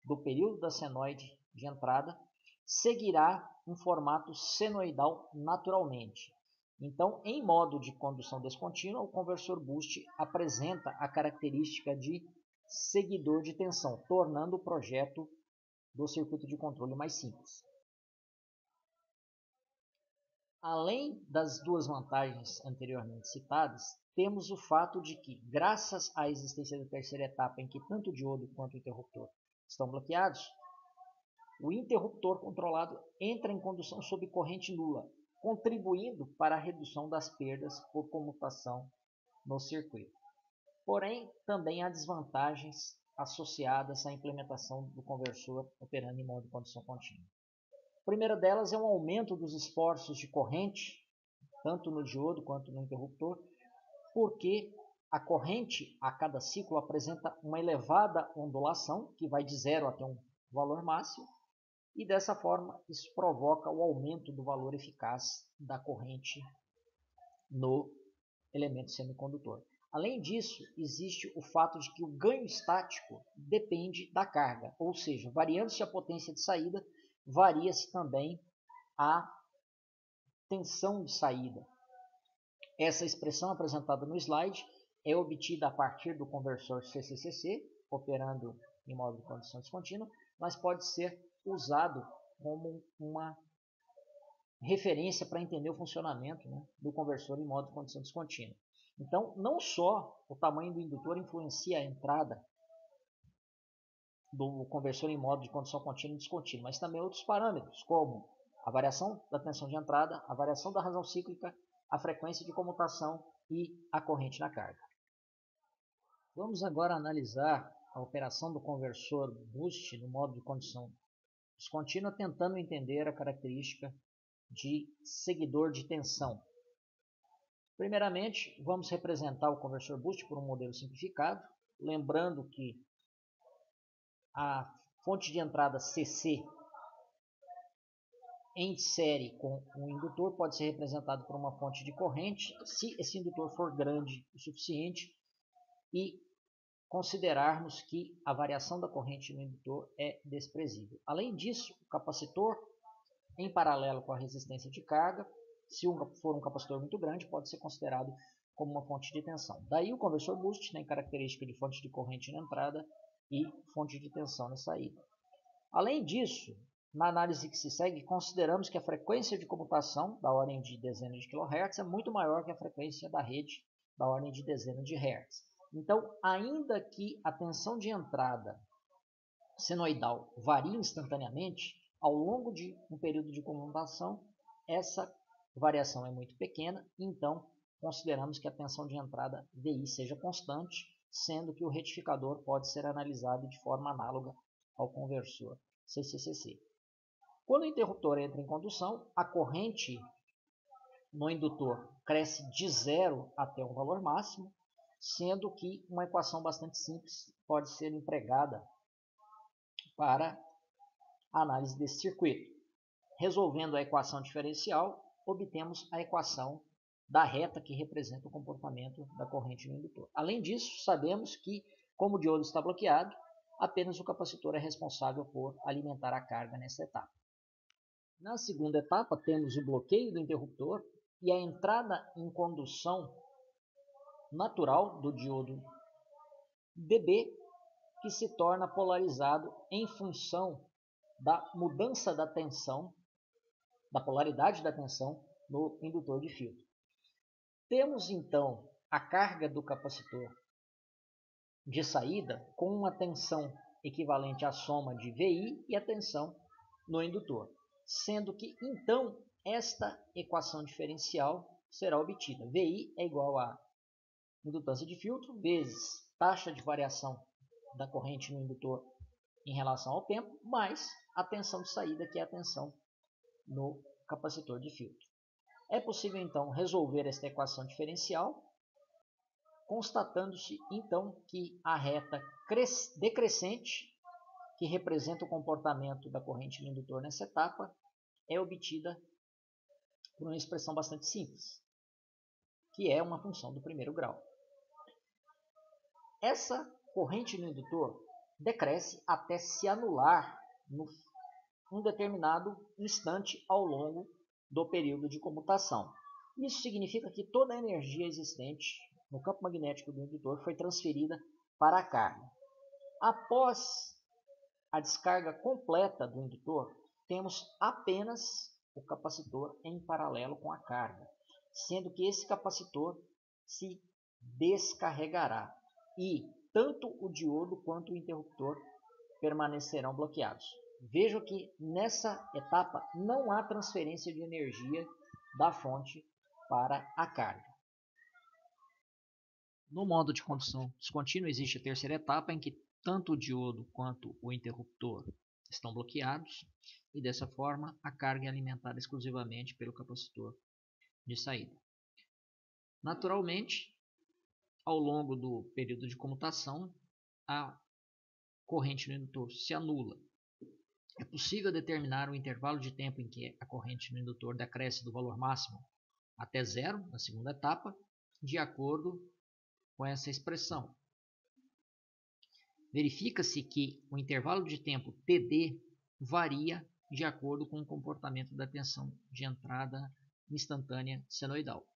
do período da senoide de entrada, seguirá um formato senoidal naturalmente. Então, em modo de condução descontínua, o conversor boost apresenta a característica de seguidor de tensão, tornando o projeto do circuito de controle mais simples. Além das duas vantagens anteriormente citadas, temos o fato de que, graças à existência da terceira etapa em que tanto o diodo quanto o interruptor estão bloqueados, o interruptor controlado entra em condução sob corrente nula, contribuindo para a redução das perdas por comutação no circuito. Porém, também há desvantagens associadas à implementação do conversor operando em modo de condução contínua. A primeira delas é um aumento dos esforços de corrente, tanto no diodo quanto no interruptor, porque a corrente a cada ciclo apresenta uma elevada ondulação, que vai de 0 até um valor máximo, e dessa forma isso provoca o aumento do valor eficaz da corrente no elemento semicondutor. Além disso, existe o fato de que o ganho estático depende da carga, ou seja, variando-se a potência de saída, varia-se também a tensão de saída. Essa expressão apresentada no slide é obtida a partir do conversor CCCC, operando em modo de condução descontínua, mas pode ser usado como uma referência para entender o funcionamento, do conversor em modo de condução descontínua. Então, não só o tamanho do indutor influencia a entrada do conversor em modo de condução contínua e descontínua, mas também outros parâmetros, como a variação da tensão de entrada, a variação da razão cíclica, a frequência de comutação e a corrente na carga. Vamos agora analisar a operação do conversor boost no modo de condução descontínua, tentando entender a característica de seguidor de tensão. Primeiramente, vamos representar o conversor boost por um modelo simplificado, lembrando que a fonte de entrada CC em série com um indutor pode ser representado por uma fonte de corrente, se esse indutor for grande o suficiente e considerarmos que a variação da corrente no indutor é desprezível. Além disso, o capacitor, em paralelo com a resistência de carga, se for um capacitor muito grande, pode ser considerado como uma fonte de tensão. Daí o conversor boost tem característica de fonte de corrente na entrada e fonte de tensão na saída. Além disso, na análise que se segue, consideramos que a frequência de comutação, da ordem de dezenas de kHz, é muito maior que a frequência da rede, da ordem de dezenas de Hz. Então, ainda que a tensão de entrada senoidal varie instantaneamente, ao longo de um período de comutação, essa variação é muito pequena, então consideramos que a tensão de entrada VI seja constante, sendo que o retificador pode ser analisado de forma análoga ao conversor CCCC. Quando o interruptor entra em condução, a corrente no indutor cresce de 0 até um valor máximo, sendo que uma equação bastante simples pode ser empregada para a análise desse circuito. Resolvendo a equação diferencial, obtemos a equação da reta que representa o comportamento da corrente no indutor. Além disso, sabemos que, como o diodo está bloqueado, apenas o capacitor é responsável por alimentar a carga nessa etapa. Na segunda etapa, temos o bloqueio do interruptor e a entrada em condução natural do diodo DB, que se torna polarizado em função da mudança da tensão, da polaridade da tensão no indutor de filtro. Temos então a carga do capacitor de saída com uma tensão equivalente à soma de VI e a tensão no indutor, sendo que então esta equação diferencial será obtida. VI é igual a indutância de filtro vezes taxa de variação da corrente no indutor em relação ao tempo, mais a tensão de saída, que é a tensão no capacitor de filtro. É possível, então, resolver esta equação diferencial, constatando-se, então, que a reta decrescente, que representa o comportamento da corrente no indutor nessa etapa, é obtida por uma expressão bastante simples, que é uma função do primeiro grau. Essa corrente no indutor decresce até se anular num determinado instante ao longo do período de comutação. Isso significa que toda a energia existente no campo magnético do indutor foi transferida para a carga. Após a descarga completa do indutor, temos apenas o capacitor em paralelo com a carga, sendo que esse capacitor se descarregará e tanto o diodo quanto o interruptor permanecerão bloqueados. Veja que nessa etapa não há transferência de energia da fonte para a carga. No modo de condução descontínua existe a terceira etapa em que tanto o diodo quanto o interruptor estão bloqueados e dessa forma a carga é alimentada exclusivamente pelo capacitor de saída. Naturalmente, ao longo do período de comutação, a corrente no indutor se anula. É possível determinar o intervalo de tempo em que a corrente no indutor decresce do valor máximo até zero, na segunda etapa, de acordo com essa expressão. Verifica-se que o intervalo de tempo TD varia de acordo com o comportamento da tensão de entrada instantânea senoidal.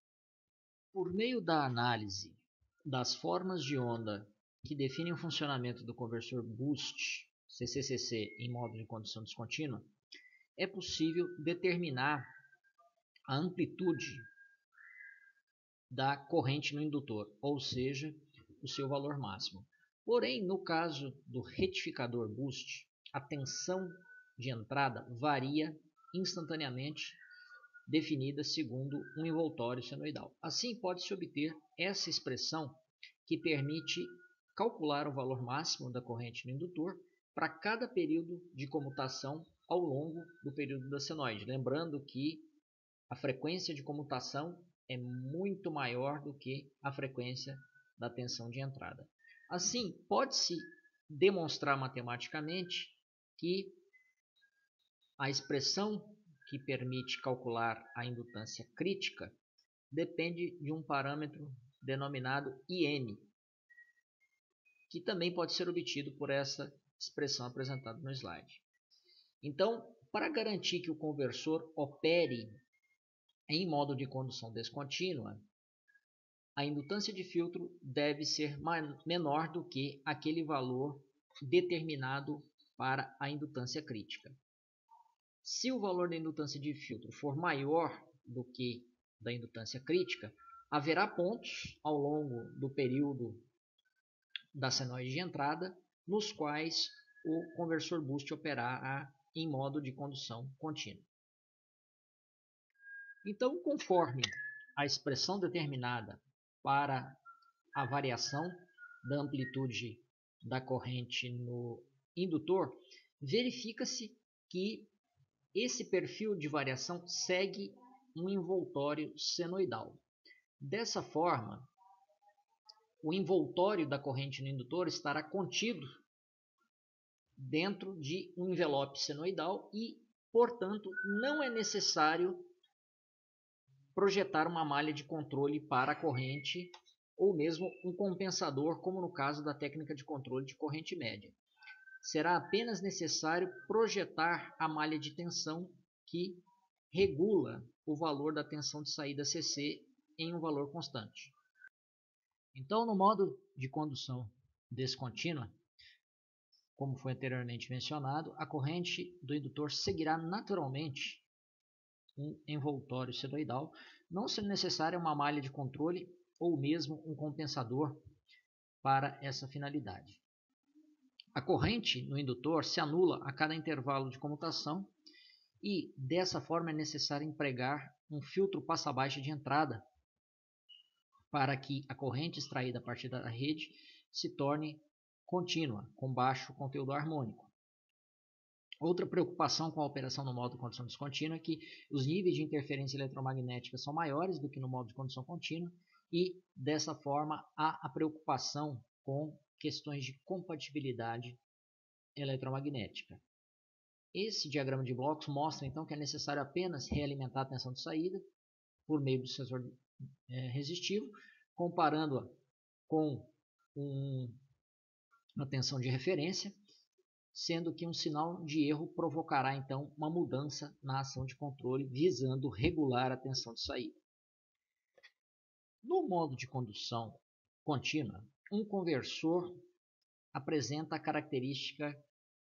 Por meio da análise das formas de onda que definem o funcionamento do conversor boost CCCC em modo de condução descontínua, é possível determinar a amplitude da corrente no indutor, ou seja, o seu valor máximo. Porém, no caso do retificador boost, a tensão de entrada varia instantaneamente, definida segundo um envoltório senoidal. Assim, pode-se obter essa expressão que permite calcular o valor máximo da corrente no indutor para cada período de comutação ao longo do período da senoide. Lembrando que a frequência de comutação é muito maior do que a frequência da tensão de entrada. Assim, pode-se demonstrar matematicamente que a expressão que permite calcular a indutância crítica depende de um parâmetro denominado IN, que também pode ser obtido por essa expressão apresentada no slide. Então, para garantir que o conversor opere em modo de condução descontínua, a indutância de filtro deve ser menor do que aquele valor determinado para a indutância crítica. Se o valor da indutância de filtro for maior do que da indutância crítica, haverá pontos ao longo do período da senoide de entrada nos quais o conversor boost operará em modo de condução contínua. Então, conforme a expressão determinada para a variação da amplitude da corrente no indutor, verifica-se que esse perfil de variação segue um envoltório senoidal. Dessa forma, o envoltório da corrente no indutor estará contido dentro de um envelope senoidal e, portanto, não é necessário projetar uma malha de controle para a corrente ou mesmo um compensador, como no caso da técnica de controle de corrente média. Será apenas necessário projetar a malha de tensão que regula o valor da tensão de saída CC em um valor constante. Então, no modo de condução descontínua, como foi anteriormente mencionado, a corrente do indutor seguirá naturalmente um envoltório senoidal, não sendo necessária uma malha de controle ou mesmo um compensador para essa finalidade. A corrente no indutor se anula a cada intervalo de comutação e dessa forma é necessário empregar um filtro passa-baixa de entrada para que a corrente extraída a partir da rede se torne contínua, com baixo conteúdo harmônico. Outra preocupação com a operação no modo de condução descontínua é que os níveis de interferência eletromagnética são maiores do que no modo de condução contínua e, dessa forma, há a preocupação com questões de compatibilidade eletromagnética. Esse diagrama de blocos mostra, então, que é necessário apenas realimentar a tensão de saída por meio do sensor resistivo, comparando-a com uma tensão de referência, sendo que um sinal de erro provocará, então, uma mudança na ação de controle, visando regular a tensão de saída. No modo de condução contínua, um conversor apresenta a característica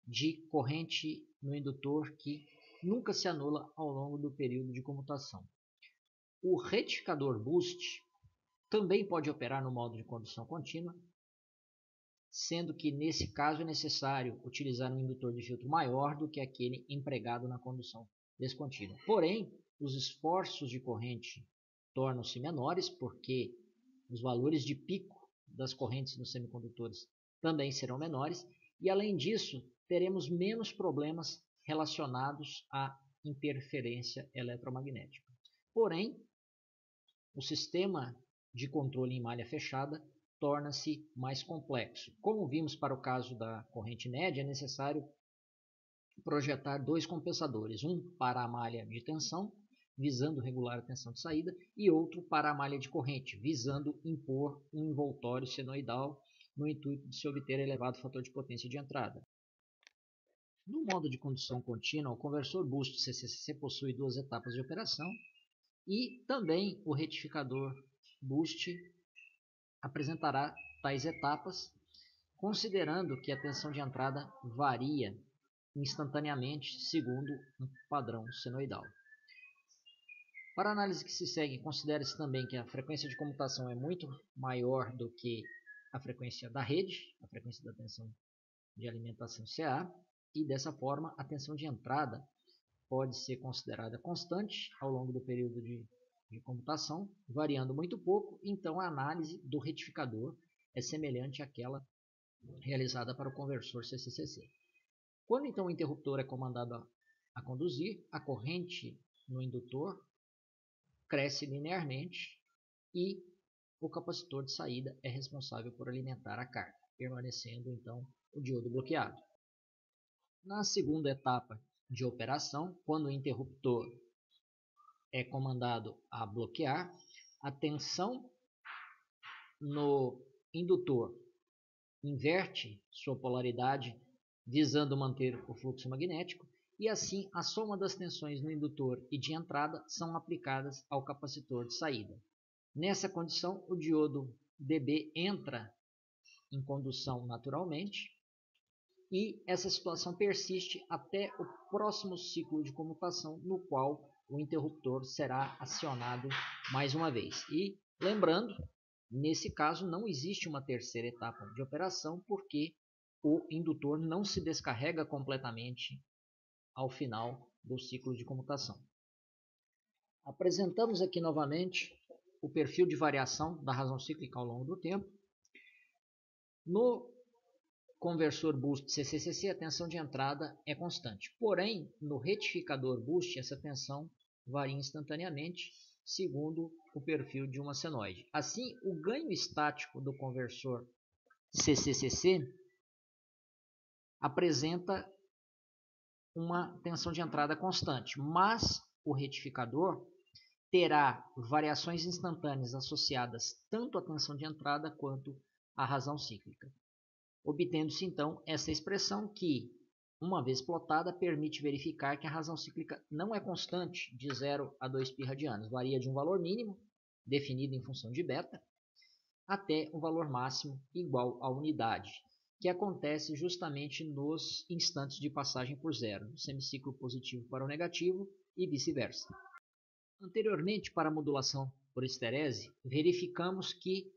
de corrente no indutor que nunca se anula ao longo do período de comutação. O retificador boost também pode operar no modo de condução contínua, sendo que nesse caso é necessário utilizar um indutor de filtro maior do que aquele empregado na condução descontínua. Porém, os esforços de corrente tornam-se menores porque os valores de pico das correntes nos semicondutores também serão menores e, além disso, teremos menos problemas relacionados à interferência eletromagnética. Porém, o sistema de controle em malha fechada torna-se mais complexo. Como vimos para o caso da corrente média, é necessário projetar dois compensadores, um para a malha de tensão, visando regular a tensão de saída, e outro para a malha de corrente, visando impor um envoltório senoidal no intuito de se obter elevado fator de potência de entrada. No modo de condução contínua, o conversor boost CCCC possui duas etapas de operação e também o retificador boost apresentará tais etapas, considerando que a tensão de entrada varia instantaneamente segundo um padrão senoidal. Para a análise que se segue, considere-se também que a frequência de comutação é muito maior do que a frequência da rede, a frequência da tensão de alimentação CA, e dessa forma a tensão de entrada pode ser considerada constante ao longo do período de comutação, variando muito pouco, então a análise do retificador é semelhante àquela realizada para o conversor CCCC. Quando então o interruptor é comandado a conduzir, a corrente no indutor cresce linearmente e o capacitor de saída é responsável por alimentar a carga, permanecendo então o diodo bloqueado. Na segunda etapa de operação, quando o interruptor é comandado a bloquear, a tensão no indutor inverte sua polaridade visando manter o fluxo magnético e assim a soma das tensões no indutor e de entrada são aplicadas ao capacitor de saída. Nessa condição, o diodo DB entra em condução naturalmente e essa situação persiste até o próximo ciclo de comutação, no qual o interruptor será acionado mais uma vez. E lembrando, nesse caso não existe uma terceira etapa de operação porque o indutor não se descarrega completamente ao final do ciclo de comutação. Apresentamos aqui novamente o perfil de variação da razão cíclica ao longo do tempo. No conversor boost CCCC, a tensão de entrada é constante. Porém, no retificador boost, essa tensão varia instantaneamente, segundo o perfil de uma senoide. Assim, o ganho estático do conversor CCCC apresenta uma tensão de entrada constante, mas o retificador terá variações instantâneas associadas tanto à tensão de entrada quanto à razão cíclica. Obtendo-se então essa expressão que, uma vez plotada, permite verificar que a razão cíclica não é constante de 0 a 2π radianos, varia de um valor mínimo, definido em função de beta, até um valor máximo igual à unidade, que acontece justamente nos instantes de passagem por zero, do semiciclo positivo para o negativo e vice-versa. Anteriormente, para a modulação por esterese, verificamos que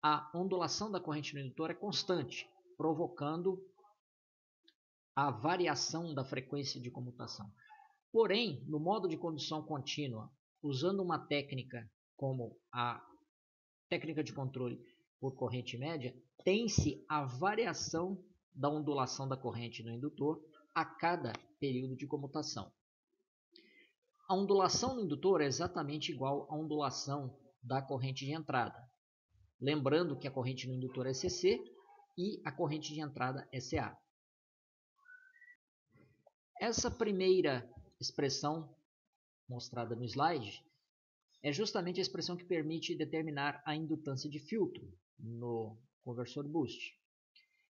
a ondulação da corrente no indutor é constante, provocando a variação da frequência de comutação. Porém, no modo de condução contínua, usando uma técnica como a técnica de controle por corrente média, tem-se a variação da ondulação da corrente no indutor a cada período de comutação. A ondulação no indutor é exatamente igual à ondulação da corrente de entrada. Lembrando que a corrente no indutor é CC e a corrente de entrada é CA. Essa primeira expressão mostrada no slide é justamente a expressão que permite determinar a indutância de filtro no conversor boost.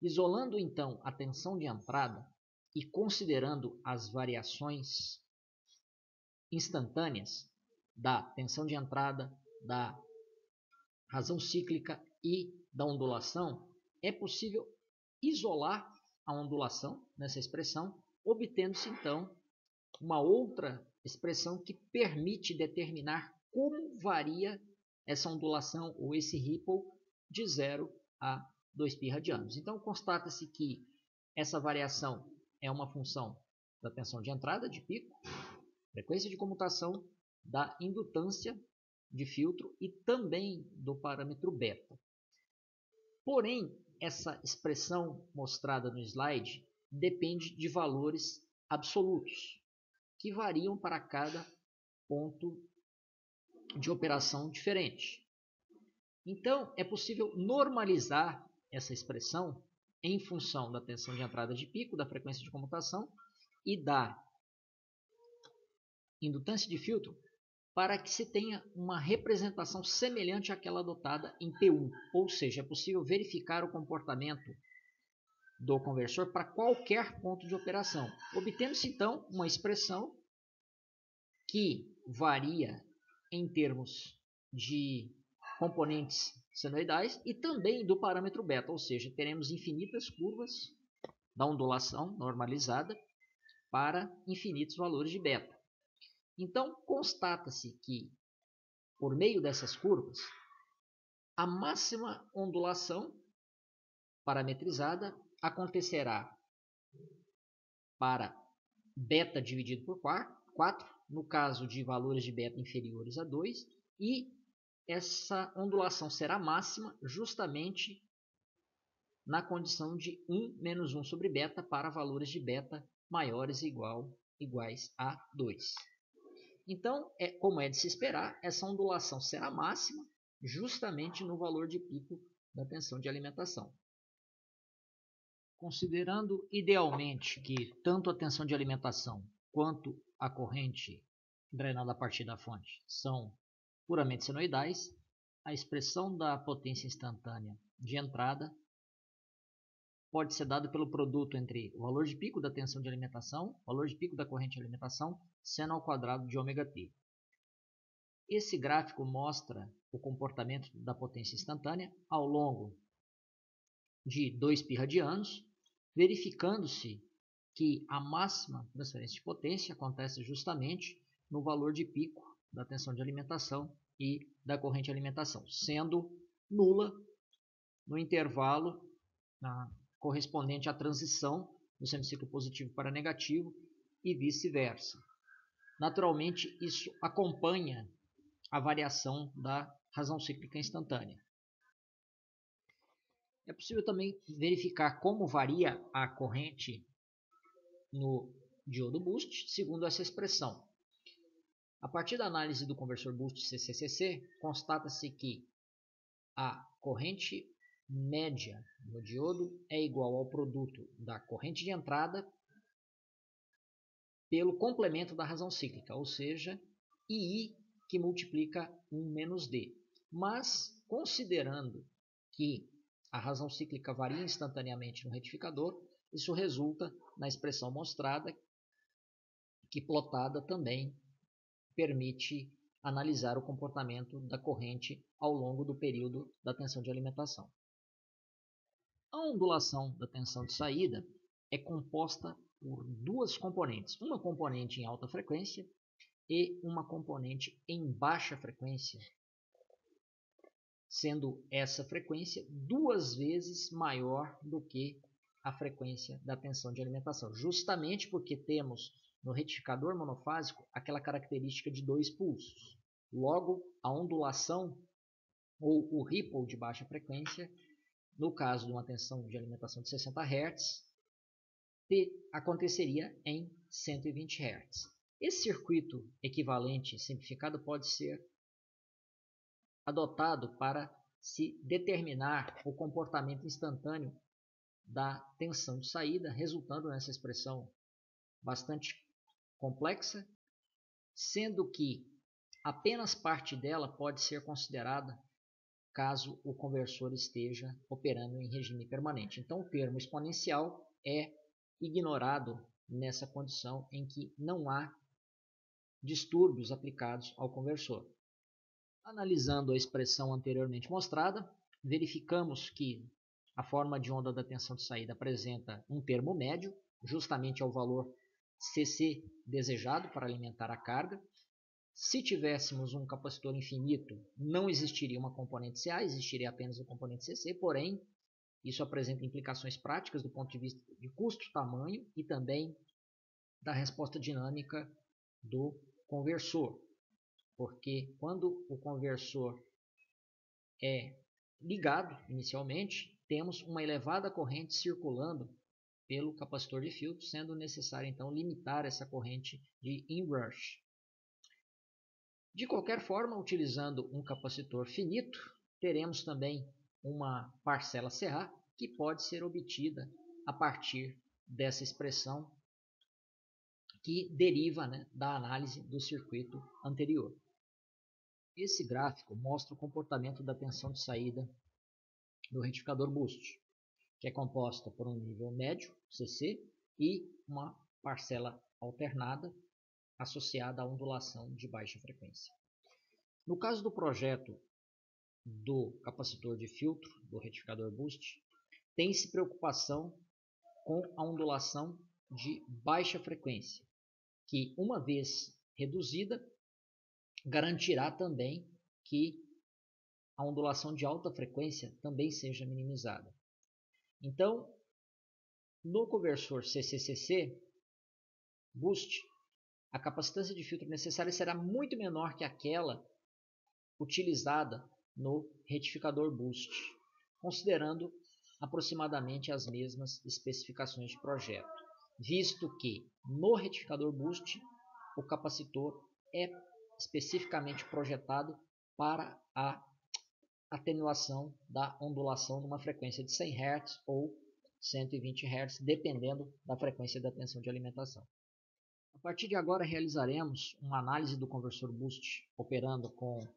Isolando então a tensão de entrada e considerando as variações instantâneas da tensão de entrada, da razão cíclica e da ondulação, é possível isolar a ondulação nessa expressão, obtendo-se então uma outra expressão que permite determinar como varia essa ondulação ou esse ripple de 0 a 2π radianos. Então, constata-se que essa variação é uma função da tensão de entrada de pico, frequência de comutação, da indutância de filtro e também do parâmetro beta. Porém, essa expressão mostrada no slide depende de valores absolutos, que variam para cada ponto de operação diferente. Então, é possível normalizar essa expressão em função da tensão de entrada de pico, da frequência de comutação e da indutância de filtro, para que se tenha uma representação semelhante àquela adotada em P1, ou seja, é possível verificar o comportamento do conversor para qualquer ponto de operação, obtendo-se então uma expressão que varia em termos de componentes senoidais e também do parâmetro beta, ou seja, teremos infinitas curvas da ondulação normalizada para infinitos valores de beta. Então, constata-se que, por meio dessas curvas, a máxima ondulação parametrizada acontecerá para beta dividido por 4, no caso de valores de beta inferiores a 2, e essa ondulação será máxima justamente na condição de 1 menos 1 sobre beta para valores de beta maiores ou iguais a 2. Então, como é de se esperar, essa ondulação será máxima justamente no valor de pico da tensão de alimentação. Considerando idealmente que tanto a tensão de alimentação quanto a corrente drenada a partir da fonte são puramente senoidais, a expressão da potência instantânea de entrada pode ser dada pelo produto entre o valor de pico da tensão de alimentação, o valor de pico da corrente de alimentação, seno ao quadrado de ômega-t. Esse gráfico mostra o comportamento da potência instantânea ao longo de 2π radianos, verificando-se que a máxima transferência de potência acontece justamente no valor de pico da tensão de alimentação e da corrente de alimentação, sendo nula no intervalo correspondente à transição do semiciclo positivo para negativo e vice-versa. Naturalmente, isso acompanha a variação da razão cíclica instantânea. É possível também verificar como varia a corrente no diodo boost segundo essa expressão. A partir da análise do conversor boost CCCC, constata-se que a corrente média no diodo é igual ao produto da corrente de entrada pelo complemento da razão cíclica, ou seja, II que multiplica 1 menos D. Mas, considerando que a razão cíclica varia instantaneamente no retificador, isso resulta na expressão mostrada, que plotada também permite analisar o comportamento da corrente ao longo do período da tensão de alimentação. A ondulação da tensão de saída é composta por duas componentes, uma componente em alta frequência e uma componente em baixa frequência, sendo essa frequência 2 vezes maior do que a frequência da tensão de alimentação, justamente porque temos no retificador monofásico aquela característica de 2 pulsos. Logo, a ondulação ou o ripple de baixa frequência, no caso de uma tensão de alimentação de 60 Hz, aconteceria em 120 Hz. Esse circuito equivalente simplificado pode ser adotado para se determinar o comportamento instantâneo da tensão de saída, resultando nessa expressão bastante complexa, sendo que apenas parte dela pode ser considerada caso o conversor esteja operando em regime permanente. Então, o termo exponencial é ignorado nessa condição em que não há distúrbios aplicados ao conversor. Analisando a expressão anteriormente mostrada, verificamos que a forma de onda da tensão de saída apresenta um termo médio, justamente ao valor Cc desejado para alimentar a carga. Se tivéssemos um capacitor infinito, não existiria uma componente Ca, existiria apenas o componente Cc, porém, isso apresenta implicações práticas do ponto de vista de custo, tamanho e também da resposta dinâmica do conversor. Porque quando o conversor é ligado inicialmente, temos uma elevada corrente circulando pelo capacitor de filtro, sendo necessário então limitar essa corrente de inrush. De qualquer forma, utilizando um capacitor finito, teremos também uma parcela Ca que pode ser obtida a partir dessa expressão que deriva, da análise do circuito anterior. Esse gráfico mostra o comportamento da tensão de saída do retificador boost, que é composta por um nível médio, Cc, e uma parcela alternada associada à ondulação de baixa frequência. No caso do projeto do capacitor de filtro do retificador boost, tem-se preocupação com a ondulação de baixa frequência, que, uma vez reduzida, garantirá também que a ondulação de alta frequência também seja minimizada. Então, no conversor CCCC boost, a capacitância de filtro necessária será muito menor que aquela utilizada no retificador boost, considerando aproximadamente as mesmas especificações de projeto, visto que no retificador boost o capacitor é especificamente projetado para a atenuação da ondulação numa frequência de 100 Hz ou 120 Hz, dependendo da frequência da tensão de alimentação. A partir de agora realizaremos uma análise do conversor boost operando com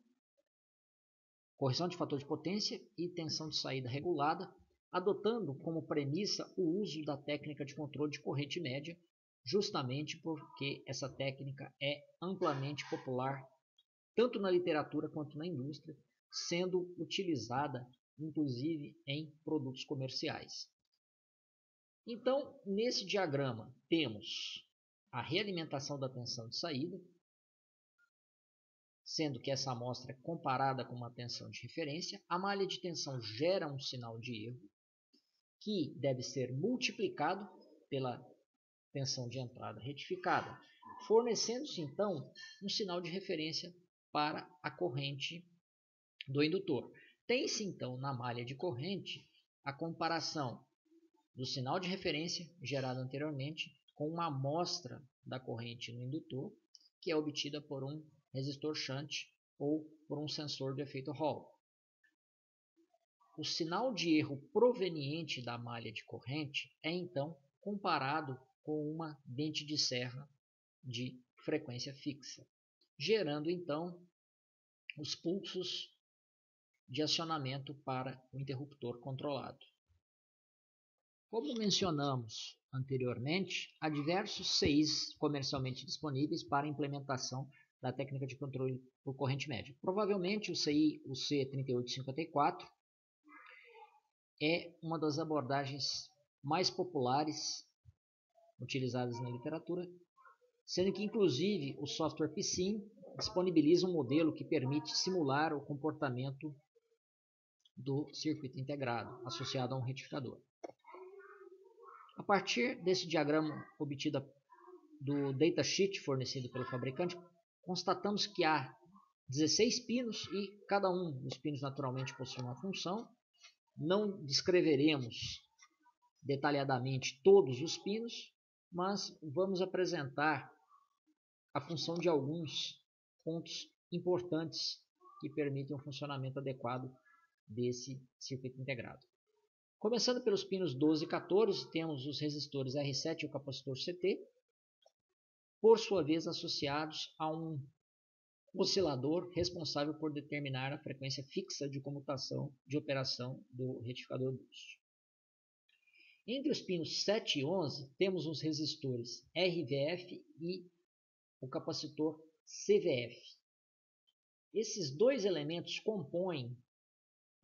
correção de fator de potência e tensão de saída regulada, adotando como premissa o uso da técnica de controle de corrente média, justamente porque essa técnica é amplamente popular, tanto na literatura quanto na indústria, sendo utilizada inclusive em produtos comerciais. Então, nesse diagrama, temos a realimentação da tensão de saída, sendo que essa amostra é comparada com uma tensão de referência. A malha de tensão gera um sinal de erro, que deve ser multiplicado pela tensão de entrada retificada, fornecendo-se então um sinal de referência para a corrente do indutor. Tem-se então na malha de corrente a comparação do sinal de referência gerado anteriormente com uma amostra da corrente no indutor, que é obtida por um resistor shunt ou por um sensor de efeito Hall. O sinal de erro proveniente da malha de corrente é então comparado com uma dente de serra de frequência fixa, gerando então os pulsos de acionamento para o interruptor controlado. Como mencionamos anteriormente, há diversos CIs comercialmente disponíveis para implementação da técnica de controle por corrente média. Provavelmente o CI, o C3854, é uma das abordagens mais populares utilizadas na literatura, sendo que inclusive o software PSIM disponibiliza um modelo que permite simular o comportamento do circuito integrado associado a um retificador. A partir desse diagrama obtido do datasheet fornecido pelo fabricante, constatamos que há 16 pinos e cada um dos pinos naturalmente possui uma função. Não descreveremos detalhadamente todos os pinos, mas vamos apresentar a função de alguns pontos importantes que permitem um funcionamento adequado desse circuito integrado. Começando pelos pinos 12 e 14, temos os resistores R7 e o capacitor CT, por sua vez associados a um oscilador responsável por determinar a frequência fixa de comutação de operação do retificador boost. Entre os pinos 7 e 11, temos os resistores RVF e o capacitor CVF. Esses dois elementos compõem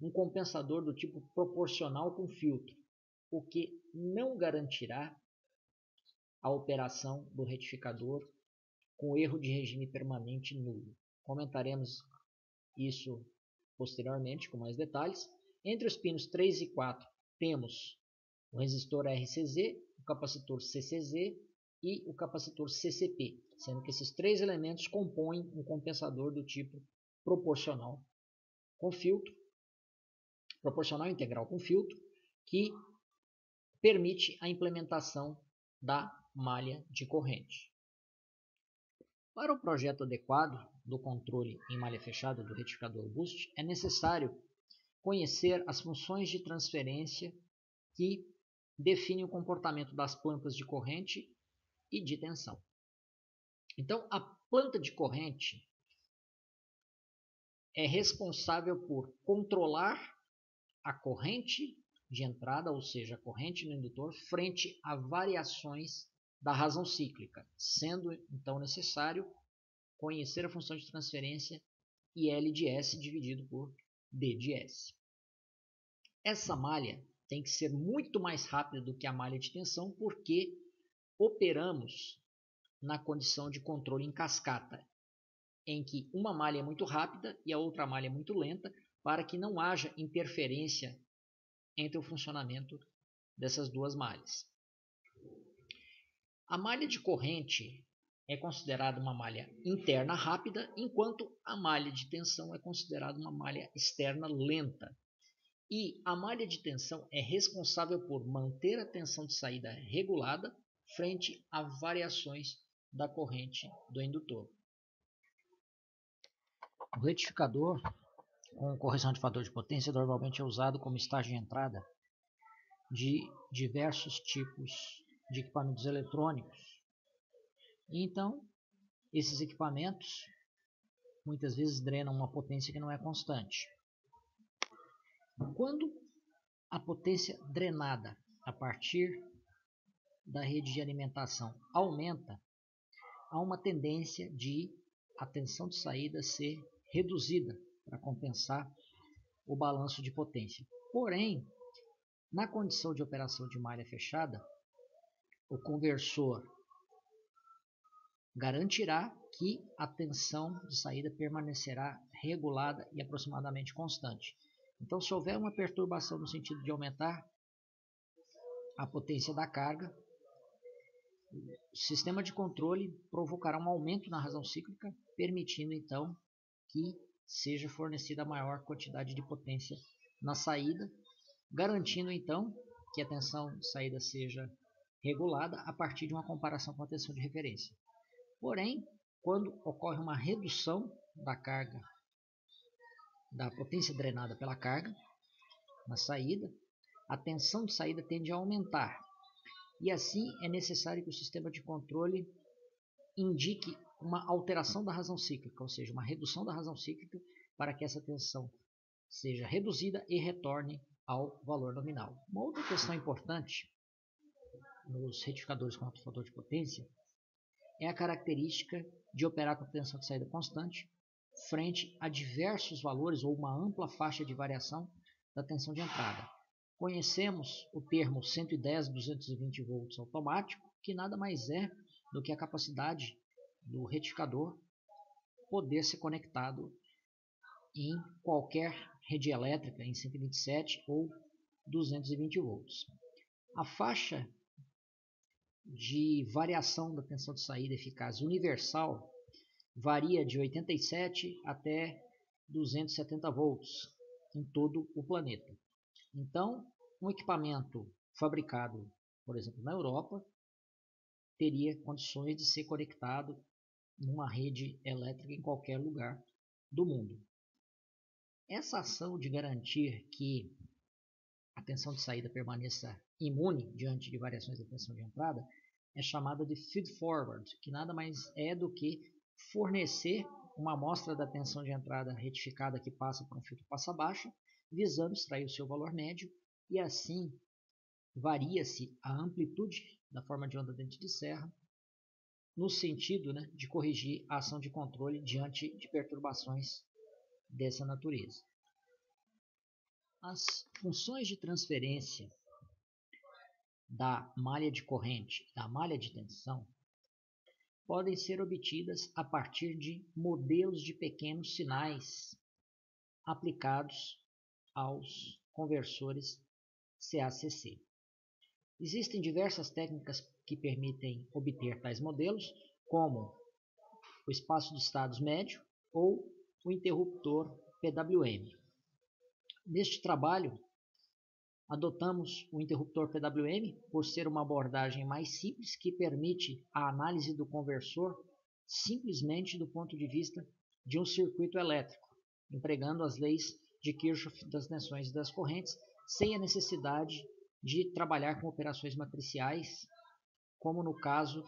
um compensador do tipo proporcional com filtro, o que não garantirá a operação do retificador com erro de regime permanente nulo. Comentaremos isso posteriormente com mais detalhes. Entre os pinos 3 e 4 temos o resistor RCZ, o capacitor CCZ e o capacitor CCP, sendo que esses três elementos compõem um compensador do tipo proporcional com filtro, proporcional integral com filtro, que permite a implementação da malha de corrente. Para o projeto adequado do controle em malha fechada do retificador boost, é necessário conhecer as funções de transferência que definem o comportamento das plantas de corrente e de tensão. Então, a planta de corrente é responsável por controlar a corrente de entrada, ou seja, a corrente no indutor, frente a variações da razão cíclica, sendo então necessário conhecer a função de transferência IL de S dividido por D de S. Essa malha tem que ser muito mais rápida do que a malha de tensão, porque operamos na condição de controle em cascata, em que uma malha é muito rápida e a outra malha é muito lenta, para que não haja interferência entre o funcionamento dessas duas malhas. A malha de corrente é considerada uma malha interna rápida, enquanto a malha de tensão é considerada uma malha externa lenta. E a malha de tensão é responsável por manter a tensão de saída regulada frente a variações da corrente do indutor. O retificador com correção de fator de potência normalmente é usado como estágio de entrada de diversos tipos de equipamentos eletrônicos. E então, esses equipamentos muitas vezes drenam uma potência que não é constante. Quando a potência drenada a partir da rede de alimentação aumenta, há uma tendência de a tensão de saída ser reduzida para compensar o balanço de potência. Porém, na condição de operação de malha fechada, o conversor garantirá que a tensão de saída permanecerá regulada e aproximadamente constante. Então, se houver uma perturbação no sentido de aumentar a potência da carga, o sistema de controle provocará um aumento na razão cíclica, permitindo então que seja fornecida a maior quantidade de potência na saída, garantindo então que a tensão de saída seja regulada a partir de uma comparação com a tensão de referência. Porém, quando ocorre uma redução da carga, da potência drenada pela carga na saída, a tensão de saída tende a aumentar. E assim é necessário que o sistema de controle indique uma alteração da razão cíclica, ou seja, uma redução da razão cíclica para que essa tensão seja reduzida e retorne ao valor nominal. Uma outra questão importante nos retificadores com alto fator de potência é a característica de operar com tensão de saída constante frente a diversos valores ou uma ampla faixa de variação da tensão de entrada. Conhecemos o termo 110-220 volts automático, que nada mais é do que a capacidade do retificador poder ser conectado em qualquer rede elétrica em 127 ou 220 volts. A faixa de variação da tensão de saída eficaz universal varia de 87 até 270 volts em todo o planeta. Então, um equipamento fabricado, por exemplo, na Europa, teria condições de ser conectado numa rede elétrica em qualquer lugar do mundo. Essa ação de garantir que a tensão de saída permaneça imune diante de variações da tensão de entrada é chamada de feed-forward, que nada mais é do que fornecer uma amostra da tensão de entrada retificada que passa por um filtro passa-baixa, visando extrair o seu valor médio, e assim varia-se a amplitude da forma de onda dente de serra, no sentido, de corrigir a ação de controle diante de perturbações dessa natureza. As funções de transferência da malha de corrente e da malha de tensão podem ser obtidas a partir de modelos de pequenos sinais aplicados aos conversores CACC. Existem diversas técnicas que permitem obter tais modelos, como o espaço de estados médio ou o interruptor PWM. Neste trabalho, adotamos o interruptor PWM por ser uma abordagem mais simples que permite a análise do conversor simplesmente do ponto de vista de um circuito elétrico, empregando as leis de Kirchhoff das tensões e das correntes, sem a necessidade de trabalhar com operações matriciais, como no caso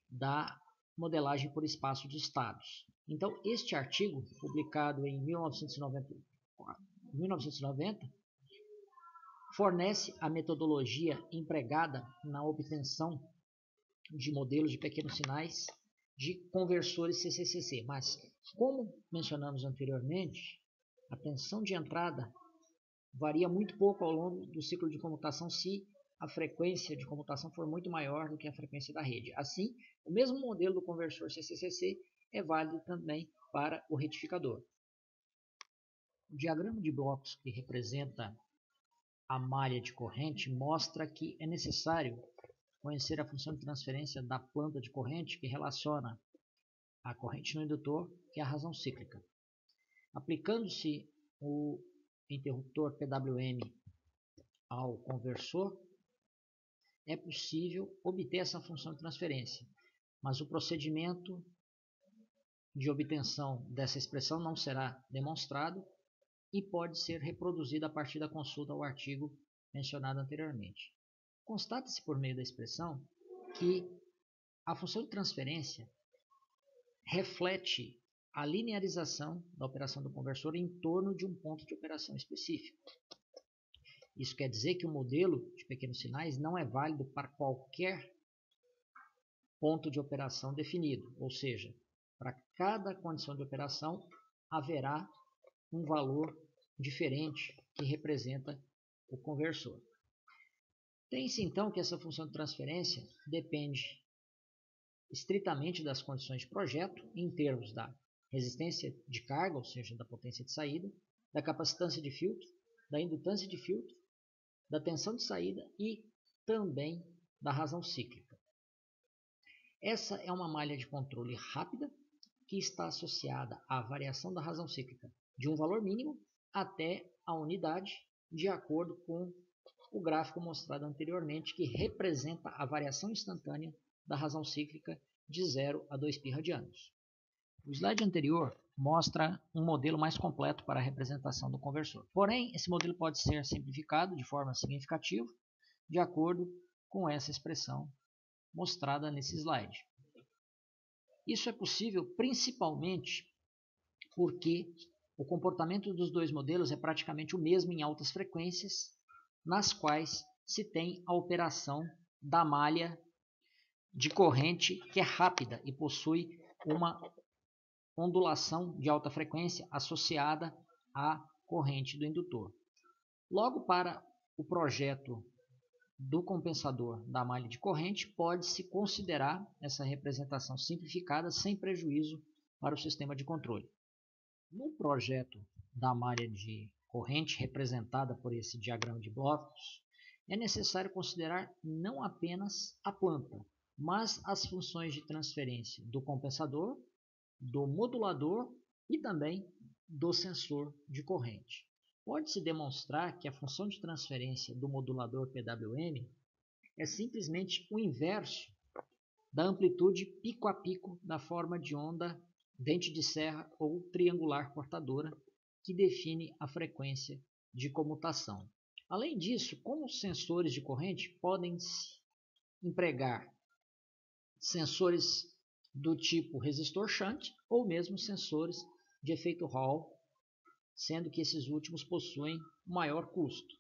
da modelagem por espaço de estados. Então, este artigo, publicado em 1990, fornece a metodologia empregada na obtenção de modelos de pequenos sinais de conversores CCCC. Mas, como mencionamos anteriormente, a tensão de entrada varia muito pouco ao longo do ciclo de comutação se a frequência de comutação for muito maior do que a frequência da rede. Assim, o mesmo modelo do conversor CCCC é válido também para o retificador. O diagrama de blocos que representa a malha de corrente mostra que é necessário conhecer a função de transferência da planta de corrente que relaciona a corrente no indutor e a razão cíclica. Aplicando-se o interruptor PWM ao conversor, é possível obter essa função de transferência, mas o procedimento de obtenção dessa expressão não será demonstrado e pode ser reproduzido a partir da consulta ao artigo mencionado anteriormente. Constata-se por meio da expressão que a função de transferência reflete a linearização da operação do conversor em torno de um ponto de operação específico. Isso quer dizer que o modelo de pequenos sinais não é válido para qualquer ponto de operação definido, ou seja, para cada condição de operação haverá um valor diferente que representa o conversor. Tem-se então que essa função de transferência depende estritamente das condições de projeto em termos da resistência de carga, ou seja, da potência de saída, da capacitância de filtro, da indutância de filtro, da tensão de saída e também da razão cíclica. Essa é uma malha de controle rápida que está associada à variação da razão cíclica de um valor mínimo até a unidade, de acordo com o gráfico mostrado anteriormente, que representa a variação instantânea da razão cíclica de 0 a 2 π radianos. O slide anterior mostra um modelo mais completo para a representação do conversor. Porém, esse modelo pode ser simplificado de forma significativa, de acordo com essa expressão mostrada nesse slide. Isso é possível principalmente porque o comportamento dos dois modelos é praticamente o mesmo em altas frequências, nas quais se tem a operação da malha de corrente que é rápida e possui uma ondulação de alta frequência associada à corrente do indutor. Logo, para o projeto do compensador da malha de corrente, pode-se considerar essa representação simplificada sem prejuízo para o sistema de controle. No projeto da malha de corrente, representada por esse diagrama de blocos, é necessário considerar não apenas a planta, mas as funções de transferência do compensador, do modulador e também do sensor de corrente. Pode-se demonstrar que a função de transferência do modulador PWM é simplesmente o inverso da amplitude pico a pico da forma de onda dente de serra ou triangular portadora, que define a frequência de comutação. Além disso, como os sensores de corrente podem empregar sensores do tipo resistor shunt ou mesmo sensores de efeito Hall, sendo que esses últimos possuem maior custo.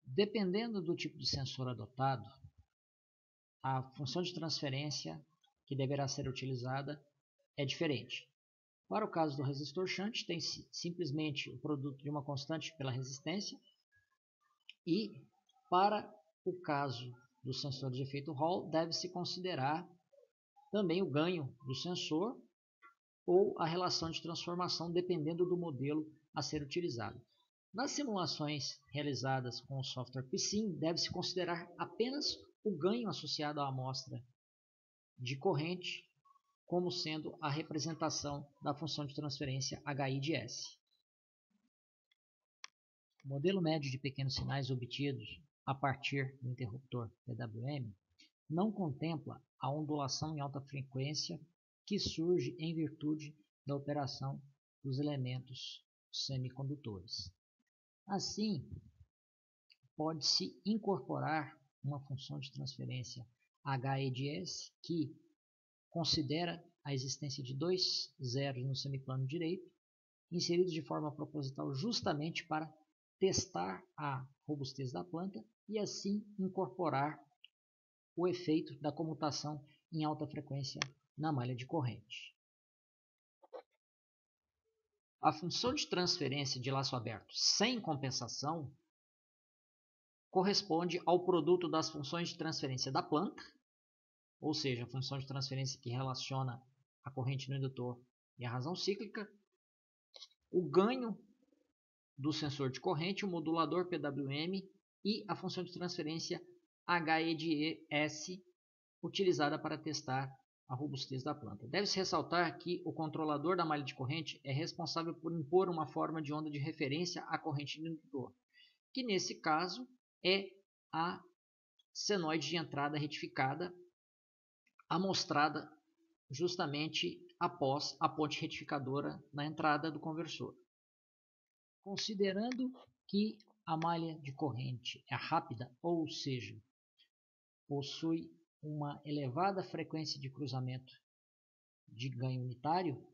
Dependendo do tipo de sensor adotado, a função de transferência que deverá ser utilizada é diferente. Para o caso do resistor shunt, tem simplesmente o produto de uma constante pela resistência, e para o caso do sensor de efeito Hall, deve-se considerar também o ganho do sensor ou a relação de transformação, dependendo do modelo a ser utilizado. Nas simulações realizadas com o software PSIM, deve-se considerar apenas o ganho associado à amostra de corrente como sendo a representação da função de transferência HI de S. O modelo médio de pequenos sinais obtidos a partir do interruptor PWM não contempla a ondulação em alta frequência que surge em virtude da operação dos elementos semicondutores. Assim, pode-se incorporar uma função de transferência HE de S que considera a existência de dois zeros no semiplano direito, inseridos de forma proposital justamente para testar a robustez da planta e assim incorporar o efeito da comutação em alta frequência na malha de corrente. A função de transferência de laço aberto sem compensação corresponde ao produto das funções de transferência da planta, ou seja, a função de transferência que relaciona a corrente no indutor e a razão cíclica, o ganho do sensor de corrente, o modulador PWM e a função de transferência HE de S utilizada para testar a robustez da planta. Deve-se ressaltar que o controlador da malha de corrente é responsável por impor uma forma de onda de referência à corrente do indutor, que nesse caso é a senoide de entrada retificada, amostrada justamente após a ponte retificadora na entrada do conversor. Considerando que a malha de corrente é rápida, ou seja, possui uma elevada frequência de cruzamento de ganho unitário,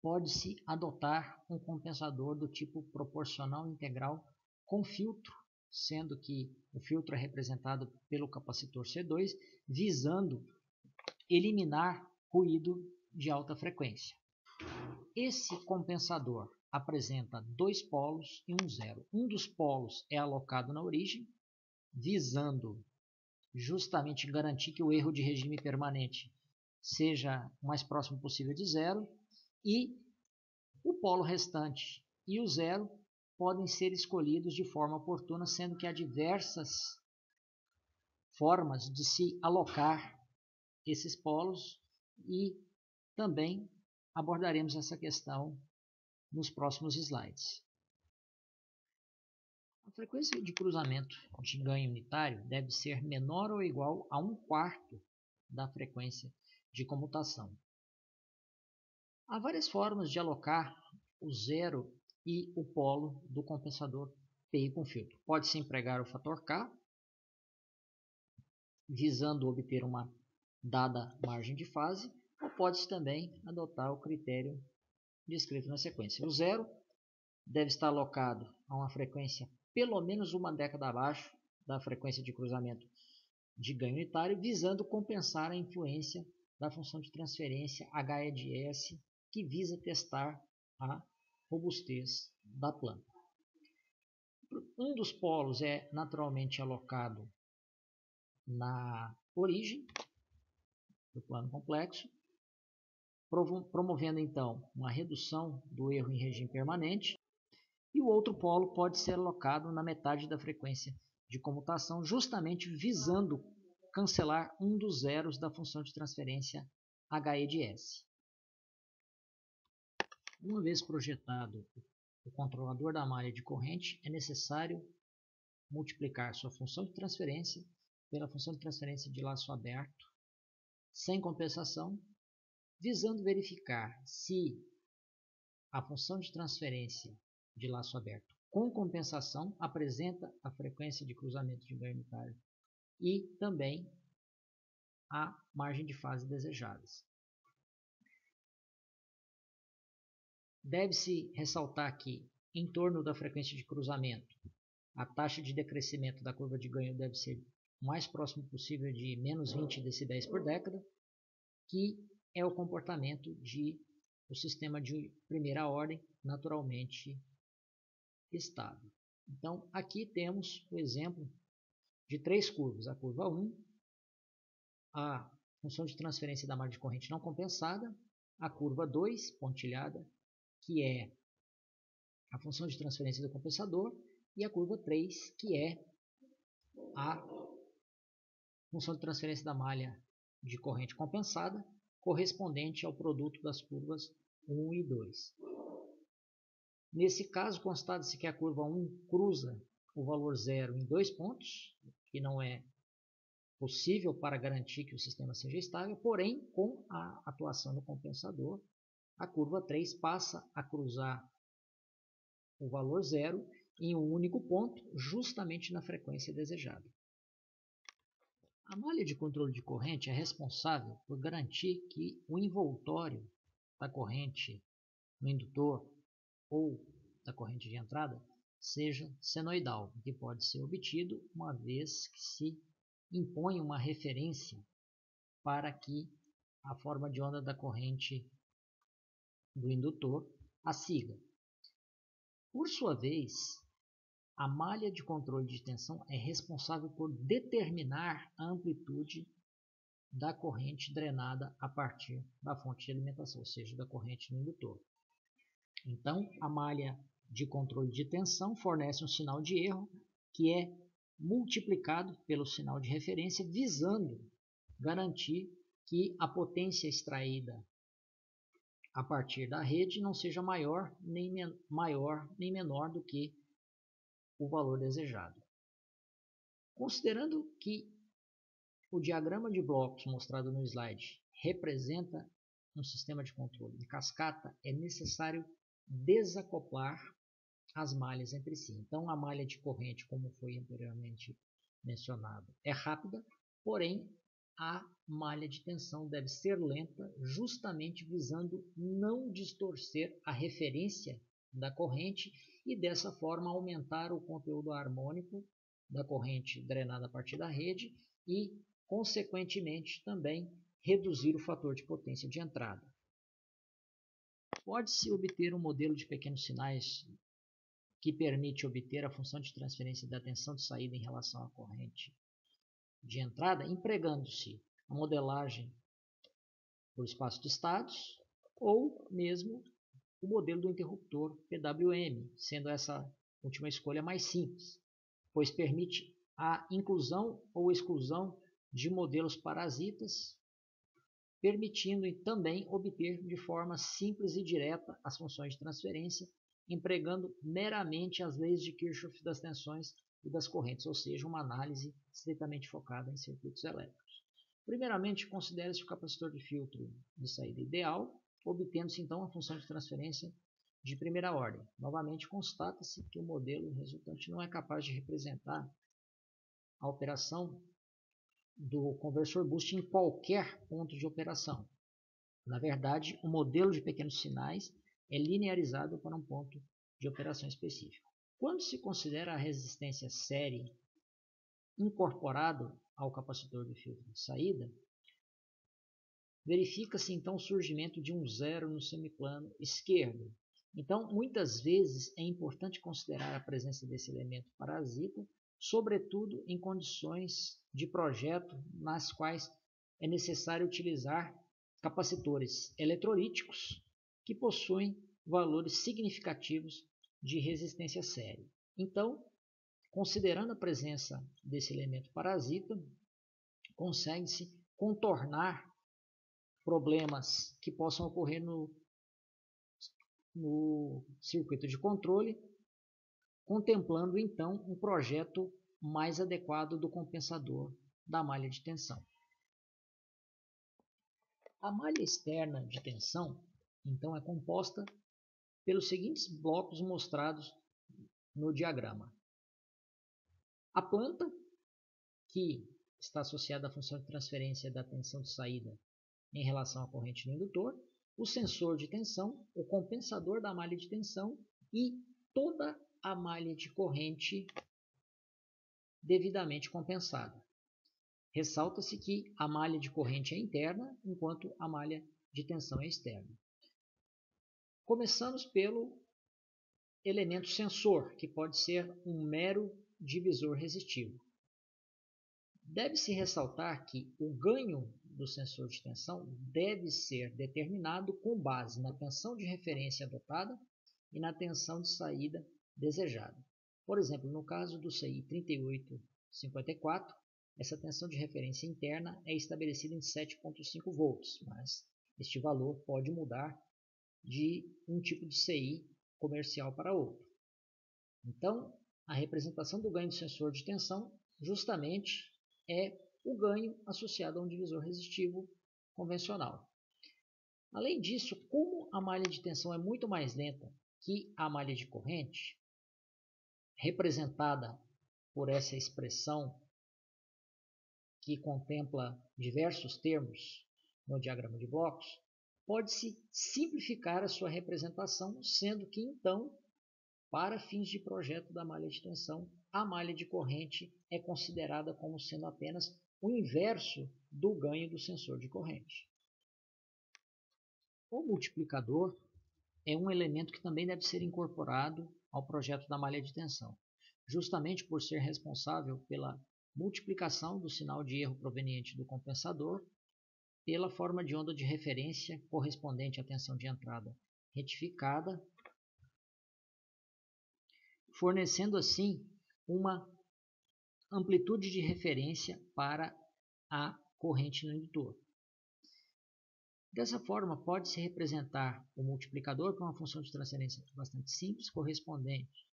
pode-se adotar um compensador do tipo proporcional integral com filtro, sendo que o filtro é representado pelo capacitor C2, visando eliminar ruído de alta frequência. Esse compensador apresenta dois polos e um zero. Um dos polos é alocado na origem, visando justamente garantir que o erro de regime permanente seja o mais próximo possível de zero, e o polo restante e o zero podem ser escolhidos de forma oportuna, sendo que há diversas formas de se alocar esses polos, e também abordaremos essa questão nos próximos slides. A frequência de cruzamento de ganho unitário deve ser menor ou igual a 1/4 da frequência de comutação. Há várias formas de alocar o zero e o polo do compensador PI com filtro. Pode-se empregar o fator K, visando obter uma dada margem de fase, ou pode-se também adotar o critério descrito na sequência. O zero deve estar alocado a uma frequência pelo menos uma década abaixo da frequência de cruzamento de ganho unitário, visando compensar a influência da função de transferência HE de S, que visa testar a robustez da planta. Um dos polos é naturalmente alocado na origem do plano complexo, promovendo então uma redução do erro em regime permanente, e o outro polo pode ser alocado na metade da frequência de comutação, justamente visando cancelar um dos zeros da função de transferência HE de S. Uma vez projetado o controlador da malha de corrente, é necessário multiplicar sua função de transferência pela função de transferência de laço aberto, sem compensação, visando verificar se a função de transferência de laço aberto com compensação apresenta a frequência de cruzamento de ganho unitário e também a margem de fase desejadas. Deve-se ressaltar que, em torno da frequência de cruzamento, a taxa de decrescimento da curva de ganho deve ser o mais próximo possível de menos 20 decibéis por década, que é o comportamento do sistema de primeira ordem naturalmente estável. Então, aqui temos o exemplo de três curvas. A curva 1, a função de transferência da margem de corrente não compensada. A curva 2, pontilhada, que é a função de transferência do compensador. E a curva 3, que é a função de transferência da malha de corrente compensada, correspondente ao produto das curvas 1 e 2. Nesse caso, constata-se que a curva 1 cruza o valor zero em 2 pontos, que não é possível para garantir que o sistema seja estável, porém, com a atuação do compensador, a curva 3 passa a cruzar o valor zero em um único ponto, justamente na frequência desejada. A malha de controle de corrente é responsável por garantir que o envoltório da corrente no indutor ou da corrente de entrada seja senoidal, que pode ser obtido uma vez que se impõe uma referência para que a forma de onda da corrente do indutor a siga. Por sua vez, a malha de controle de tensão é responsável por determinar a amplitude da corrente drenada a partir da fonte de alimentação, ou seja, da corrente no indutor. Então, a malha de controle de tensão fornece um sinal de erro que é multiplicado pelo sinal de referência, visando garantir que a potência extraída a partir da rede não seja maior nem menor do que o valor desejado. Considerando que o diagrama de blocos mostrado no slide representa um sistema de controle em cascata, é necessário desacoplar as malhas entre si. Então, a malha de corrente, como foi anteriormente mencionado, é rápida, porém, a malha de tensão deve ser lenta, justamente visando não distorcer a referência da corrente e, dessa forma, aumentar o conteúdo harmônico da corrente drenada a partir da rede e, consequentemente, também reduzir o fator de potência de entrada. Pode-se obter um modelo de pequenos sinais que permite obter a função de transferência da tensão de saída em relação à corrente de entrada, empregando-se a modelagem por espaço de estados ou mesmo o modelo do interruptor PWM, sendo essa última escolha mais simples, pois permite a inclusão ou exclusão de modelos parasitas, permitindo também obter de forma simples e direta as funções de transferência, empregando meramente as leis de Kirchhoff das tensões e das correntes, ou seja, uma análise estritamente focada em circuitos elétricos. Primeiramente, considere-se o capacitor de filtro de saída ideal, obtendo-se então a função de transferência de primeira ordem. Novamente, constata-se que o modelo resultante não é capaz de representar a operação do conversor boost em qualquer ponto de operação. Na verdade, o modelo de pequenos sinais é linearizado para um ponto de operação específico. Quando se considera a resistência série incorporado ao capacitor de filtro de saída, verifica-se então o surgimento de um zero no semiplano esquerdo. Então, muitas vezes é importante considerar a presença desse elemento parasita, sobretudo em condições de projeto nas quais é necessário utilizar capacitores eletrolíticos que possuem valores significativos de resistência séria. Então, considerando a presença desse elemento parasita, consegue-se contornar problemas que possam ocorrer no circuito de controle, contemplando então um projeto mais adequado do compensador da malha de tensão. A malha externa de tensão, então, é composta pelos seguintes blocos mostrados no diagrama. A planta, que está associada à função de transferência da tensão de saída em relação à corrente no indutor, o sensor de tensão, o compensador da malha de tensão e toda a malha de corrente devidamente compensada. Ressalta-se que a malha de corrente é interna, enquanto a malha de tensão é externa. Começamos pelo elemento sensor, que pode ser um mero divisor resistivo. Deve-se ressaltar que o ganho do sensor de tensão deve ser determinado com base na tensão de referência adotada e na tensão de saída desejada. Por exemplo, no caso do CI 3854, essa tensão de referência interna é estabelecida em 7,5 volts, mas este valor pode mudar de um tipo de CI comercial para outro. Então, a representação do ganho do sensor de tensão justamente é o ganho associado a um divisor resistivo convencional. Além disso, como a malha de tensão é muito mais lenta que a malha de corrente, representada por essa expressão que contempla diversos termos no diagrama de blocos, pode-se simplificar a sua representação, sendo que, então, para fins de projeto da malha de tensão, a malha de corrente é considerada como sendo apenas o inverso do ganho do sensor de corrente. O multiplicador é um elemento que também deve ser incorporado ao projeto da malha de tensão, justamente por ser responsável pela multiplicação do sinal de erro proveniente do compensador pela forma de onda de referência correspondente à tensão de entrada retificada, fornecendo assim uma amplitude de referência para a corrente no indutor. Dessa forma, pode-se representar o multiplicador por uma função de transferência bastante simples, correspondente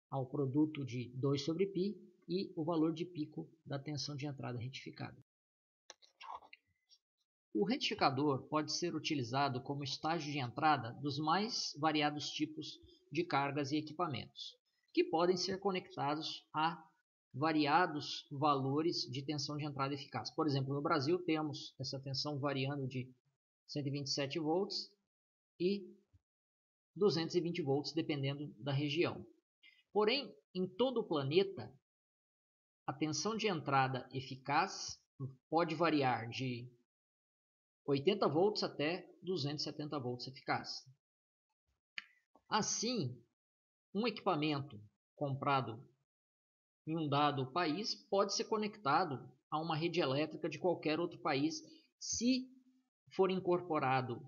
ao produto de 2 sobre π e o valor de pico da tensão de entrada retificada. O retificador pode ser utilizado como estágio de entrada dos mais variados tipos de cargas e equipamentos, que podem ser conectados a variados valores de tensão de entrada eficaz. Por exemplo, no Brasil temos essa tensão variando de 127 volts e 220 volts, dependendo da região. Porém, em todo o planeta, a tensão de entrada eficaz pode variar de 80 volts até 270 volts eficaz. Assim, um equipamento comprado em um dado país pode ser conectado a uma rede elétrica de qualquer outro país se for incorporado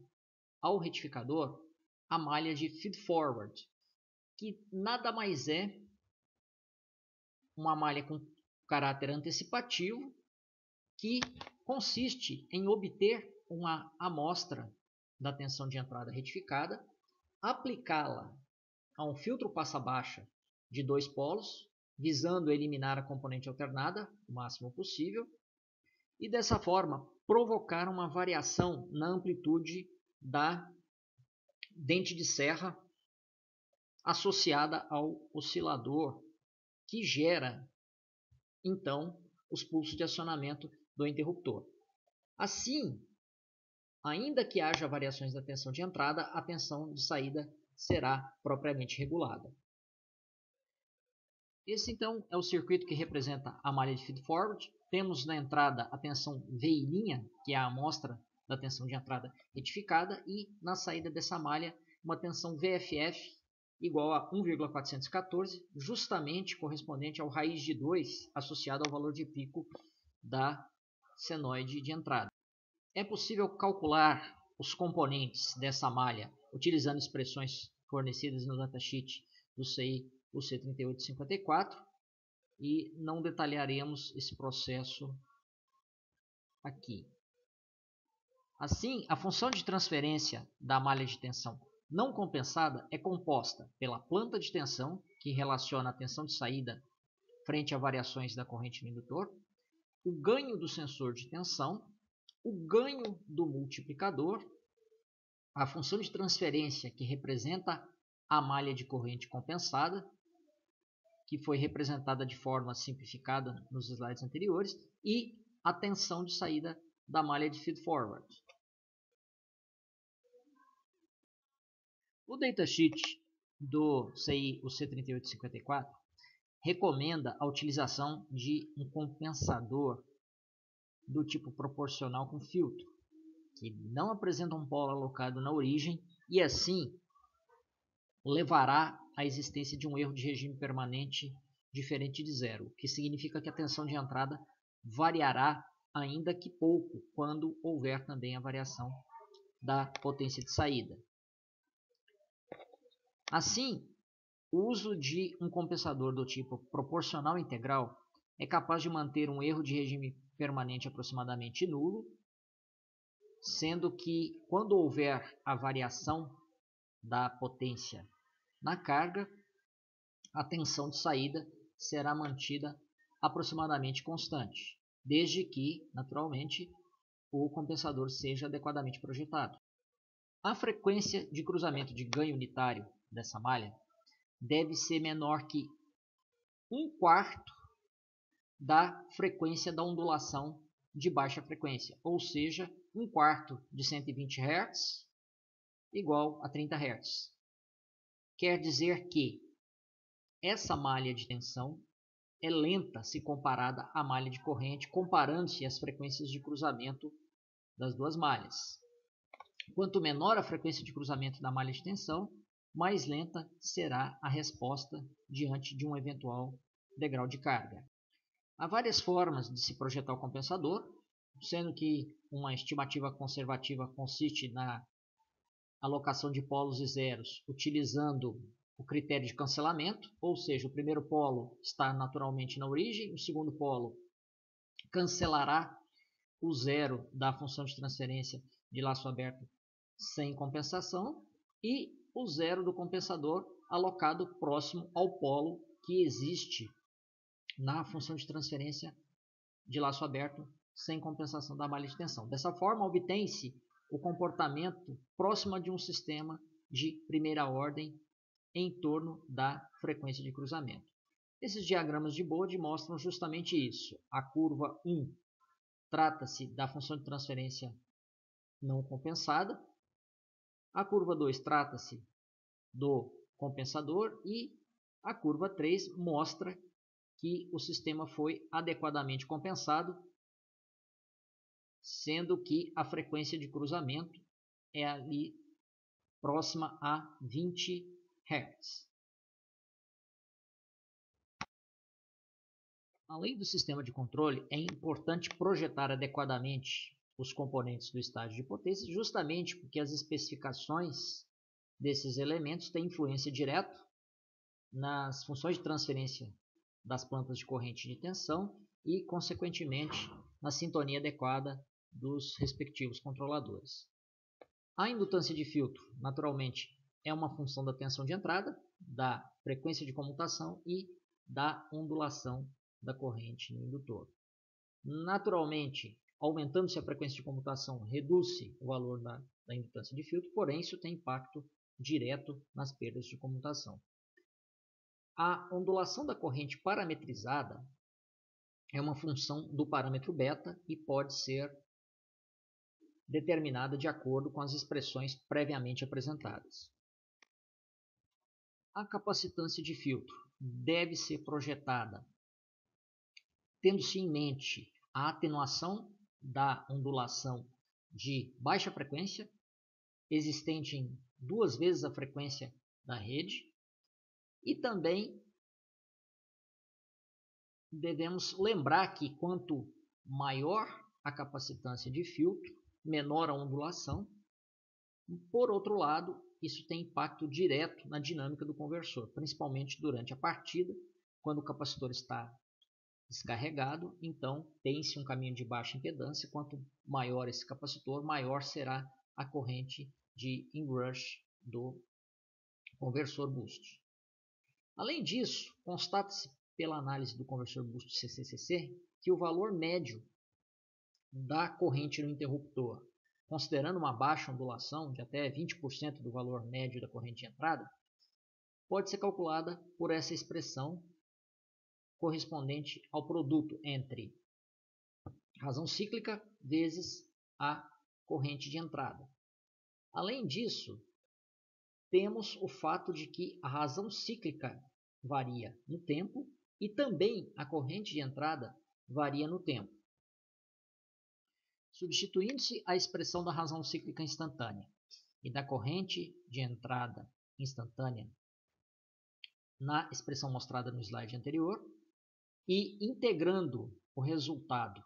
ao retificador a malha de feed-forward, que nada mais é uma malha com caráter antecipativo que consiste em obter uma amostra da tensão de entrada retificada, aplicá-la a um filtro passa-baixa de 2 polos, visando eliminar a componente alternada o máximo possível, e dessa forma provocar uma variação na amplitude da dente de serra associada ao oscilador, que gera então os pulsos de acionamento do interruptor. Assim, ainda que haja variações da tensão de entrada, a tensão de saída será propriamente regulada. Esse então é o circuito que representa a malha de feed-forward. Temos na entrada a tensão VI', que é a amostra da tensão de entrada retificada, e na saída dessa malha uma tensão VFF igual a 1,414, justamente correspondente ao raiz de 2 associado ao valor de pico da senoide de entrada. É possível calcular os componentes dessa malha utilizando expressões fornecidas no datasheet do CI UC 3854 e não detalharemos esse processo aqui. Assim, a função de transferência da malha de tensão não compensada é composta pela planta de tensão, que relaciona a tensão de saída frente a variações da corrente no indutor, o ganho do sensor de tensão, o ganho do multiplicador, a função de transferência, que representa a malha de corrente compensada, que foi representada de forma simplificada nos slides anteriores, e a tensão de saída da malha de feed-forward. O datasheet do CI UC 3854 recomenda a utilização de um compensador do tipo proporcional com filtro, que não apresenta um polo alocado na origem e assim levará à existência de um erro de regime permanente diferente de zero, o que significa que a tensão de entrada variará ainda que pouco quando houver também a variação da potência de saída. Assim, o uso de um compensador do tipo proporcional integral é capaz de manter um erro de regime permanente aproximadamente nulo, sendo que quando houver a variação da potência na carga, a tensão de saída será mantida aproximadamente constante, desde que, naturalmente, o compensador seja adequadamente projetado. A frequência de cruzamento de ganho unitário dessa malha deve ser menor que 1/4 da frequência da ondulação de baixa frequência, ou seja, 1/4 de 120 Hz igual a 30 Hz. Quer dizer que essa malha de tensão é lenta se comparada à malha de corrente, comparando-se as frequências de cruzamento das duas malhas. Quanto menor a frequência de cruzamento da malha de tensão, mais lenta será a resposta diante de um eventual degrau de carga. Há várias formas de se projetar o compensador, sendo que uma estimativa conservativa consiste na alocação de polos e zeros utilizando o critério de cancelamento, ou seja, o primeiro polo está naturalmente na origem, o segundo polo cancelará o zero da função de transferência de laço aberto sem compensação e o zero do compensador alocado próximo ao polo que existe na função de transferência de laço aberto sem compensação da malha de tensão. Dessa forma, obtém-se o comportamento próximo de um sistema de primeira ordem em torno da frequência de cruzamento. Esses diagramas de Bode mostram justamente isso. A curva 1 trata-se da função de transferência não compensada. A curva 2 trata-se do compensador e a curva 3 mostra que o sistema foi adequadamente compensado, sendo que a frequência de cruzamento é ali próxima a 20 Hz. Além do sistema de controle, é importante projetar adequadamente os componentes do estágio de potência, justamente porque as especificações desses elementos têm influência direta nas funções de transferência das plantas de corrente de tensão e, consequentemente, na sintonia adequada dos respectivos controladores. A indutância de filtro, naturalmente, é uma função da tensão de entrada, da frequência de comutação e da ondulação da corrente no indutor. Naturalmente, aumentando-se a frequência de comutação, reduz-se o valor da indutância de filtro, porém isso tem impacto direto nas perdas de comutação. A ondulação da corrente parametrizada é uma função do parâmetro beta e pode ser determinada de acordo com as expressões previamente apresentadas. A capacitância de filtro deve ser projetada tendo-se em mente a atenuação da ondulação de baixa frequência, existente em 2 vezes a frequência da rede, e também devemos lembrar que quanto maior a capacitância de filtro, menor a ondulação. Por outro lado, isso tem impacto direto na dinâmica do conversor, principalmente durante a partida, quando o capacitor está descarregado, então tem-se um caminho de baixa impedância. Quanto maior esse capacitor, maior será a corrente de inrush do conversor boost. Além disso, constata-se pela análise do conversor boost CCCC que o valor médio da corrente no interruptor, considerando uma baixa ondulação de até 20% do valor médio da corrente de entrada, pode ser calculada por essa expressão correspondente ao produto entre razão cíclica vezes a corrente de entrada. Além disso, temos o fato de que a razão cíclica varia no tempo e também a corrente de entrada varia no tempo. Substituindo-se a expressão da razão cíclica instantânea e da corrente de entrada instantânea na expressão mostrada no slide anterior e integrando o resultado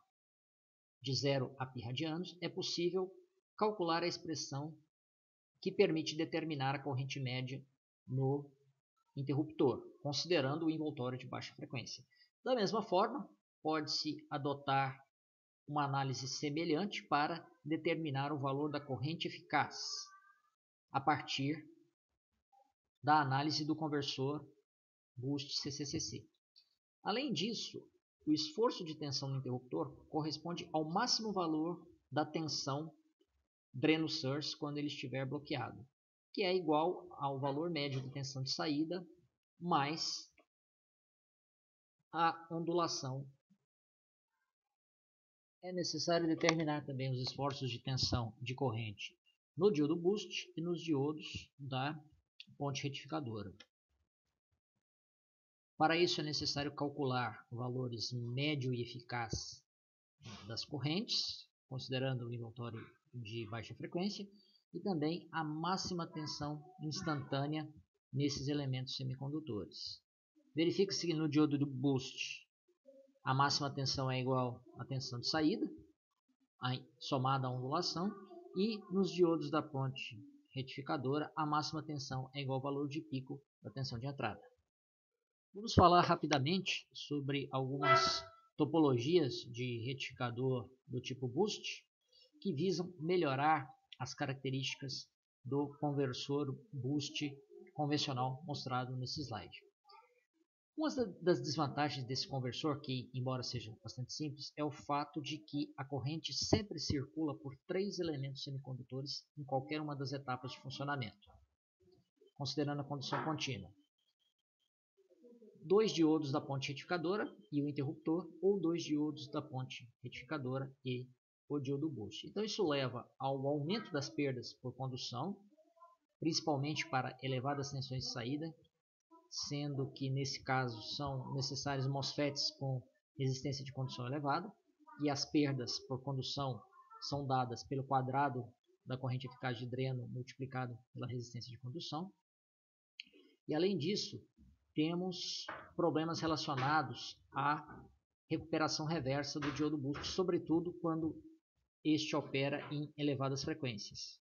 de 0 a π radianos, é possível calcular a expressão que permite determinar a corrente média no interruptor, considerando o envoltório de baixa frequência. Da mesma forma, pode-se adotar uma análise semelhante para determinar o valor da corrente eficaz a partir da análise do conversor boost CCCC. Além disso, o esforço de tensão no interruptor corresponde ao máximo valor da tensão dreno source quando ele estiver bloqueado, que é igual ao valor médio de tensão de saída mais a ondulação. É necessário determinar também os esforços de tensão de corrente no diodo boost e nos diodos da ponte retificadora. Para isso é necessário calcular valores médio e eficaz das correntes, considerando o envoltório de baixa frequência, e também a máxima tensão instantânea nesses elementos semicondutores. Verifica-se que no diodo do boost a máxima tensão é igual à tensão de saída, somada à ondulação, e nos diodos da ponte retificadora a máxima tensão é igual ao valor de pico da tensão de entrada. Vamos falar rapidamente sobre algumas topologias de retificador do tipo boost que visam melhorar as características do conversor boost convencional mostrado nesse slide. Uma das desvantagens desse conversor, que embora seja bastante simples, é o fato de que a corrente sempre circula por 3 elementos semicondutores em qualquer uma das etapas de funcionamento, considerando a condução contínua. 2 diodos da ponte retificadora e o interruptor, ou 2 diodos da ponte retificadora e o diodo boost. Então isso leva ao aumento das perdas por condução, principalmente para elevadas tensões de saída, sendo que nesse caso são necessários MOSFETs com resistência de condução elevada, e as perdas por condução são dadas pelo quadrado da corrente eficaz de dreno multiplicado pela resistência de condução. E além disso, temos problemas relacionados à recuperação reversa do diodo boost, sobretudo quando este opera em elevadas frequências.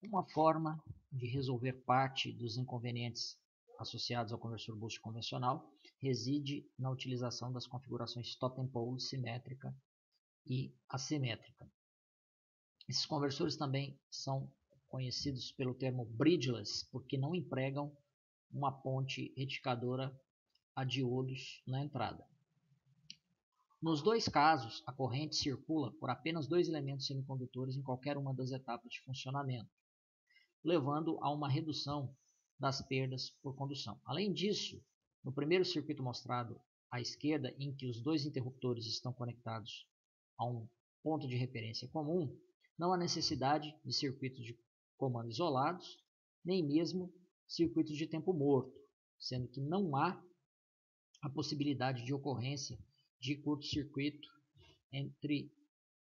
Uma forma de resolver parte dos inconvenientes associados ao conversor boost convencional reside na utilização das configurações totem pole simétrica e assimétrica. Esses conversores também são conhecidos pelo termo bridgeless, porque não empregam uma ponte retificadora a diodos na entrada. Nos dois casos, a corrente circula por apenas 2 elementos semicondutores em qualquer uma das etapas de funcionamento, levando a uma redução das perdas por condução. Além disso, no primeiro circuito mostrado à esquerda, em que os 2 interruptores estão conectados a um ponto de referência comum, não há necessidade de circuitos de comando isolados, nem mesmo circuitos de tempo morto, sendo que não há a possibilidade de ocorrência de curto-circuito entre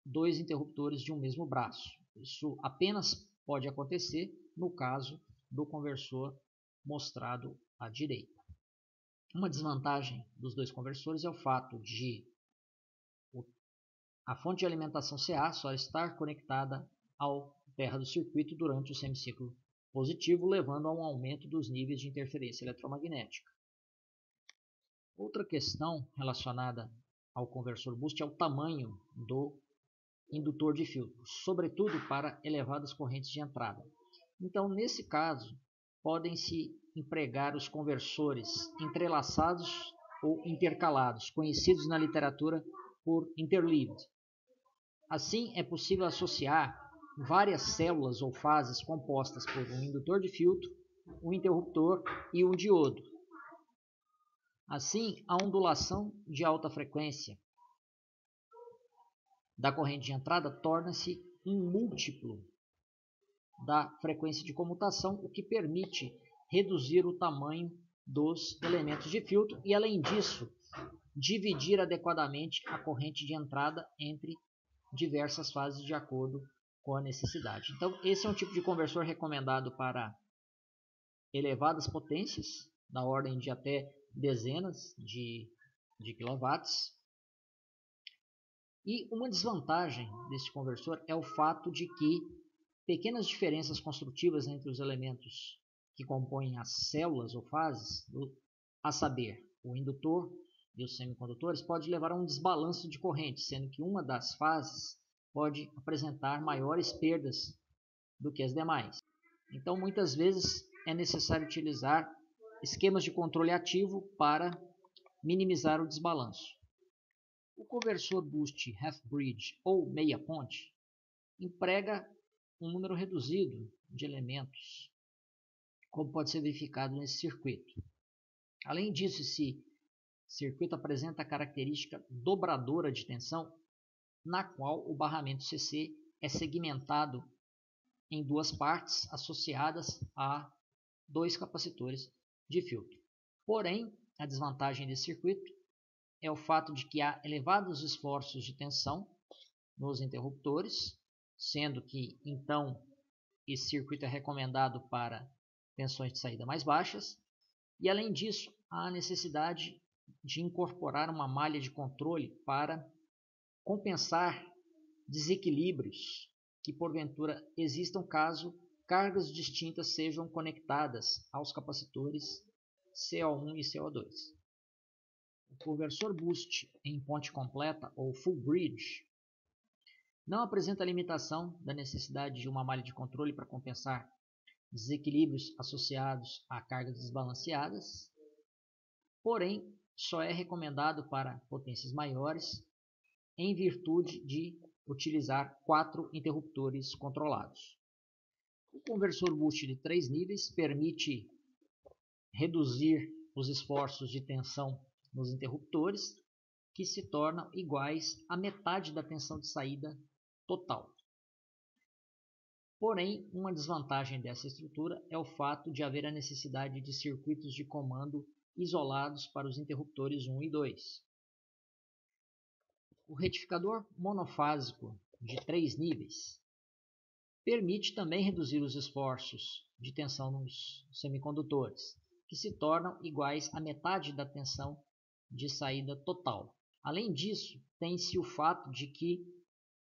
2 interruptores de um mesmo braço. Isso apenas pode acontecer no caso do conversor mostrado à direita. Uma desvantagem dos 2 conversores é o fato de a fonte de alimentação CA só estar conectada ao terra do circuito durante o semiciclo positivo, levando a um aumento dos níveis de interferência eletromagnética. Outra questão relacionada ao conversor boost é o tamanho do indutor de filtro, sobretudo para elevadas correntes de entrada. Então, nesse caso, podem-se empregar os conversores entrelaçados ou intercalados, conhecidos na literatura por interleaved. Assim, é possível associar várias células ou fases compostas por um indutor de filtro, um interruptor e um diodo. Assim, a ondulação de alta frequência da corrente de entrada torna-se um múltiplo da frequência de comutação, o que permite reduzir o tamanho dos elementos de filtro e, além disso, dividir adequadamente a corrente de entrada entre diversas fases de acordo com a necessidade. Então, esse é um tipo de conversor recomendado para elevadas potências, da ordem de até dezenas de quilowatts. E uma desvantagem desse conversor é o fato de que pequenas diferenças construtivas entre os elementos que compõem as células ou fases, a saber, o indutor e os semicondutores, pode levar a um desbalanço de corrente, sendo que uma das fases pode apresentar maiores perdas do que as demais. Então, muitas vezes é necessário utilizar esquemas de controle ativo para minimizar o desbalanço. O conversor boost half-bridge ou meia-ponte emprega um número reduzido de elementos, como pode ser verificado nesse circuito. Além disso, esse circuito apresenta a característica dobradora de tensão, na qual o barramento CC é segmentado em duas partes associadas a dois capacitores de filtro. Porém, a desvantagem desse circuito é o fato de que há elevados esforços de tensão nos interruptores, sendo que, então, esse circuito é recomendado para tensões de saída mais baixas, e, além disso, há a necessidade de incorporar uma malha de controle para compensar desequilíbrios que, porventura, existam caso cargas distintas sejam conectadas aos capacitores CO1 e CO2. O conversor boost em ponte completa, ou full bridge, não apresenta limitação da necessidade de uma malha de controle para compensar desequilíbrios associados a cargas desbalanceadas, porém, só é recomendado para potências maiores em virtude de utilizar 4 interruptores controlados. O conversor boost de 3 níveis permite reduzir os esforços de tensão nos interruptores, que se tornam iguais à metade da tensão de saída total. Porém, uma desvantagem dessa estrutura é o fato de haver a necessidade de circuitos de comando isolados para os interruptores 1 e 2. O retificador monofásico de 3 níveis permite também reduzir os esforços de tensão nos semicondutores, que se tornam iguais à metade da tensão de saída total. Além disso, tem-se o fato de que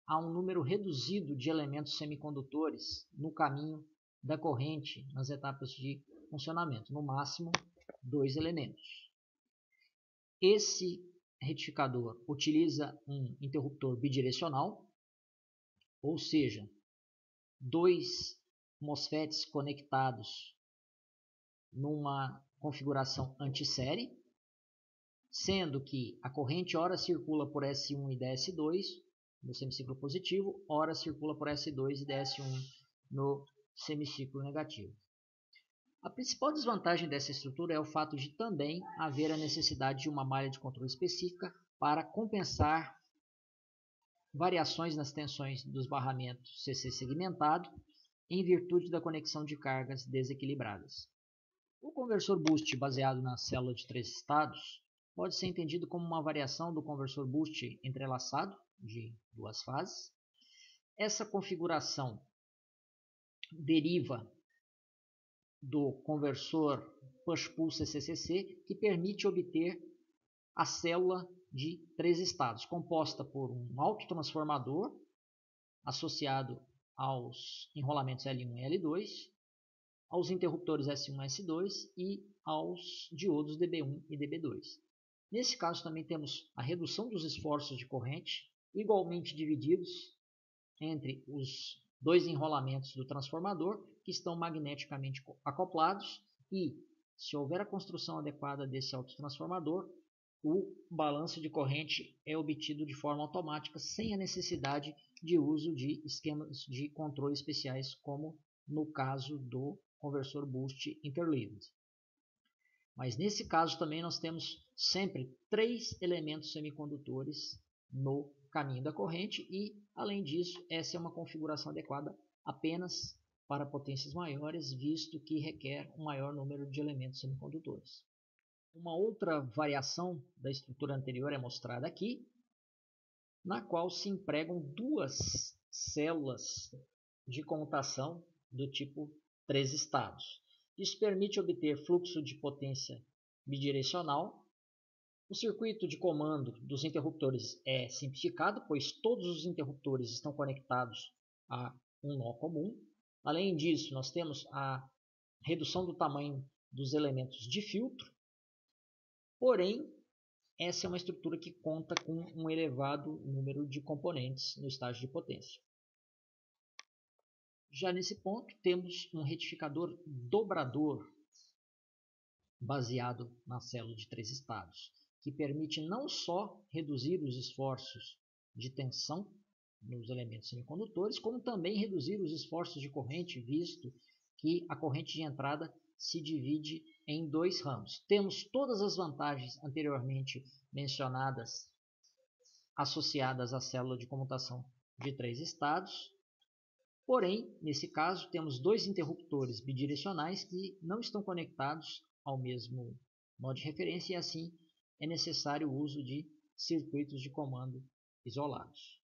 há um número reduzido de elementos semicondutores no caminho da corrente nas etapas de funcionamento, no máximo 2 elementos. Esse retificador utiliza um interruptor bidirecional, ou seja, 2 MOSFETs conectados numa configuração antissérie, sendo que a corrente ora circula por S1 e DS2 no semiciclo positivo, ora circula por S2 e DS1 no semiciclo negativo. A principal desvantagem dessa estrutura é o fato de também haver a necessidade de uma malha de controle específica para compensar variações nas tensões dos barramentos CC segmentado em virtude da conexão de cargas desequilibradas. O conversor boost baseado na célula de 3 estados pode ser entendido como uma variação do conversor boost entrelaçado de 2 fases. Essa configuração deriva do conversor push-pull CCCC, que permite obter a célula de 3 estados, composta por um autotransformador associado aos enrolamentos L1 e L2, aos interruptores S1 e S2 e aos diodos DB1 e DB2. Nesse caso também temos a redução dos esforços de corrente, igualmente divididos entre os dois enrolamentos do transformador, que estão magneticamente acoplados, e, se houver a construção adequada desse autotransformador, o balanço de corrente é obtido de forma automática, sem a necessidade de uso de esquemas de controle especiais, como no caso do conversor boost interleaved. Mas nesse caso também nós temos sempre 3 elementos semicondutores no caminho da corrente e, além disso, essa é uma configuração adequada apenas para potências maiores, visto que requer um maior número de elementos semicondutores. Uma outra variação da estrutura anterior é mostrada aqui, na qual se empregam 2 células de comutação do tipo 3 estados. Isso permite obter fluxo de potência bidirecional. O circuito de comando dos interruptores é simplificado, pois todos os interruptores estão conectados a um nó comum. Além disso, nós temos a redução do tamanho dos elementos de filtro. Porém, essa é uma estrutura que conta com um elevado número de componentes no estágio de potência. Já nesse ponto, temos um retificador dobrador baseado na célula de 3 estados, que permite não só reduzir os esforços de tensão nos elementos semicondutores, como também reduzir os esforços de corrente, visto que a corrente de entrada se divide em 2 ramos. Temos todas as vantagens anteriormente mencionadas associadas à célula de comutação de 3 estados. Porém, nesse caso, temos 2 interruptores bidirecionais que não estão conectados ao mesmo nó de referência e assim é necessário o uso de circuitos de comando isolados.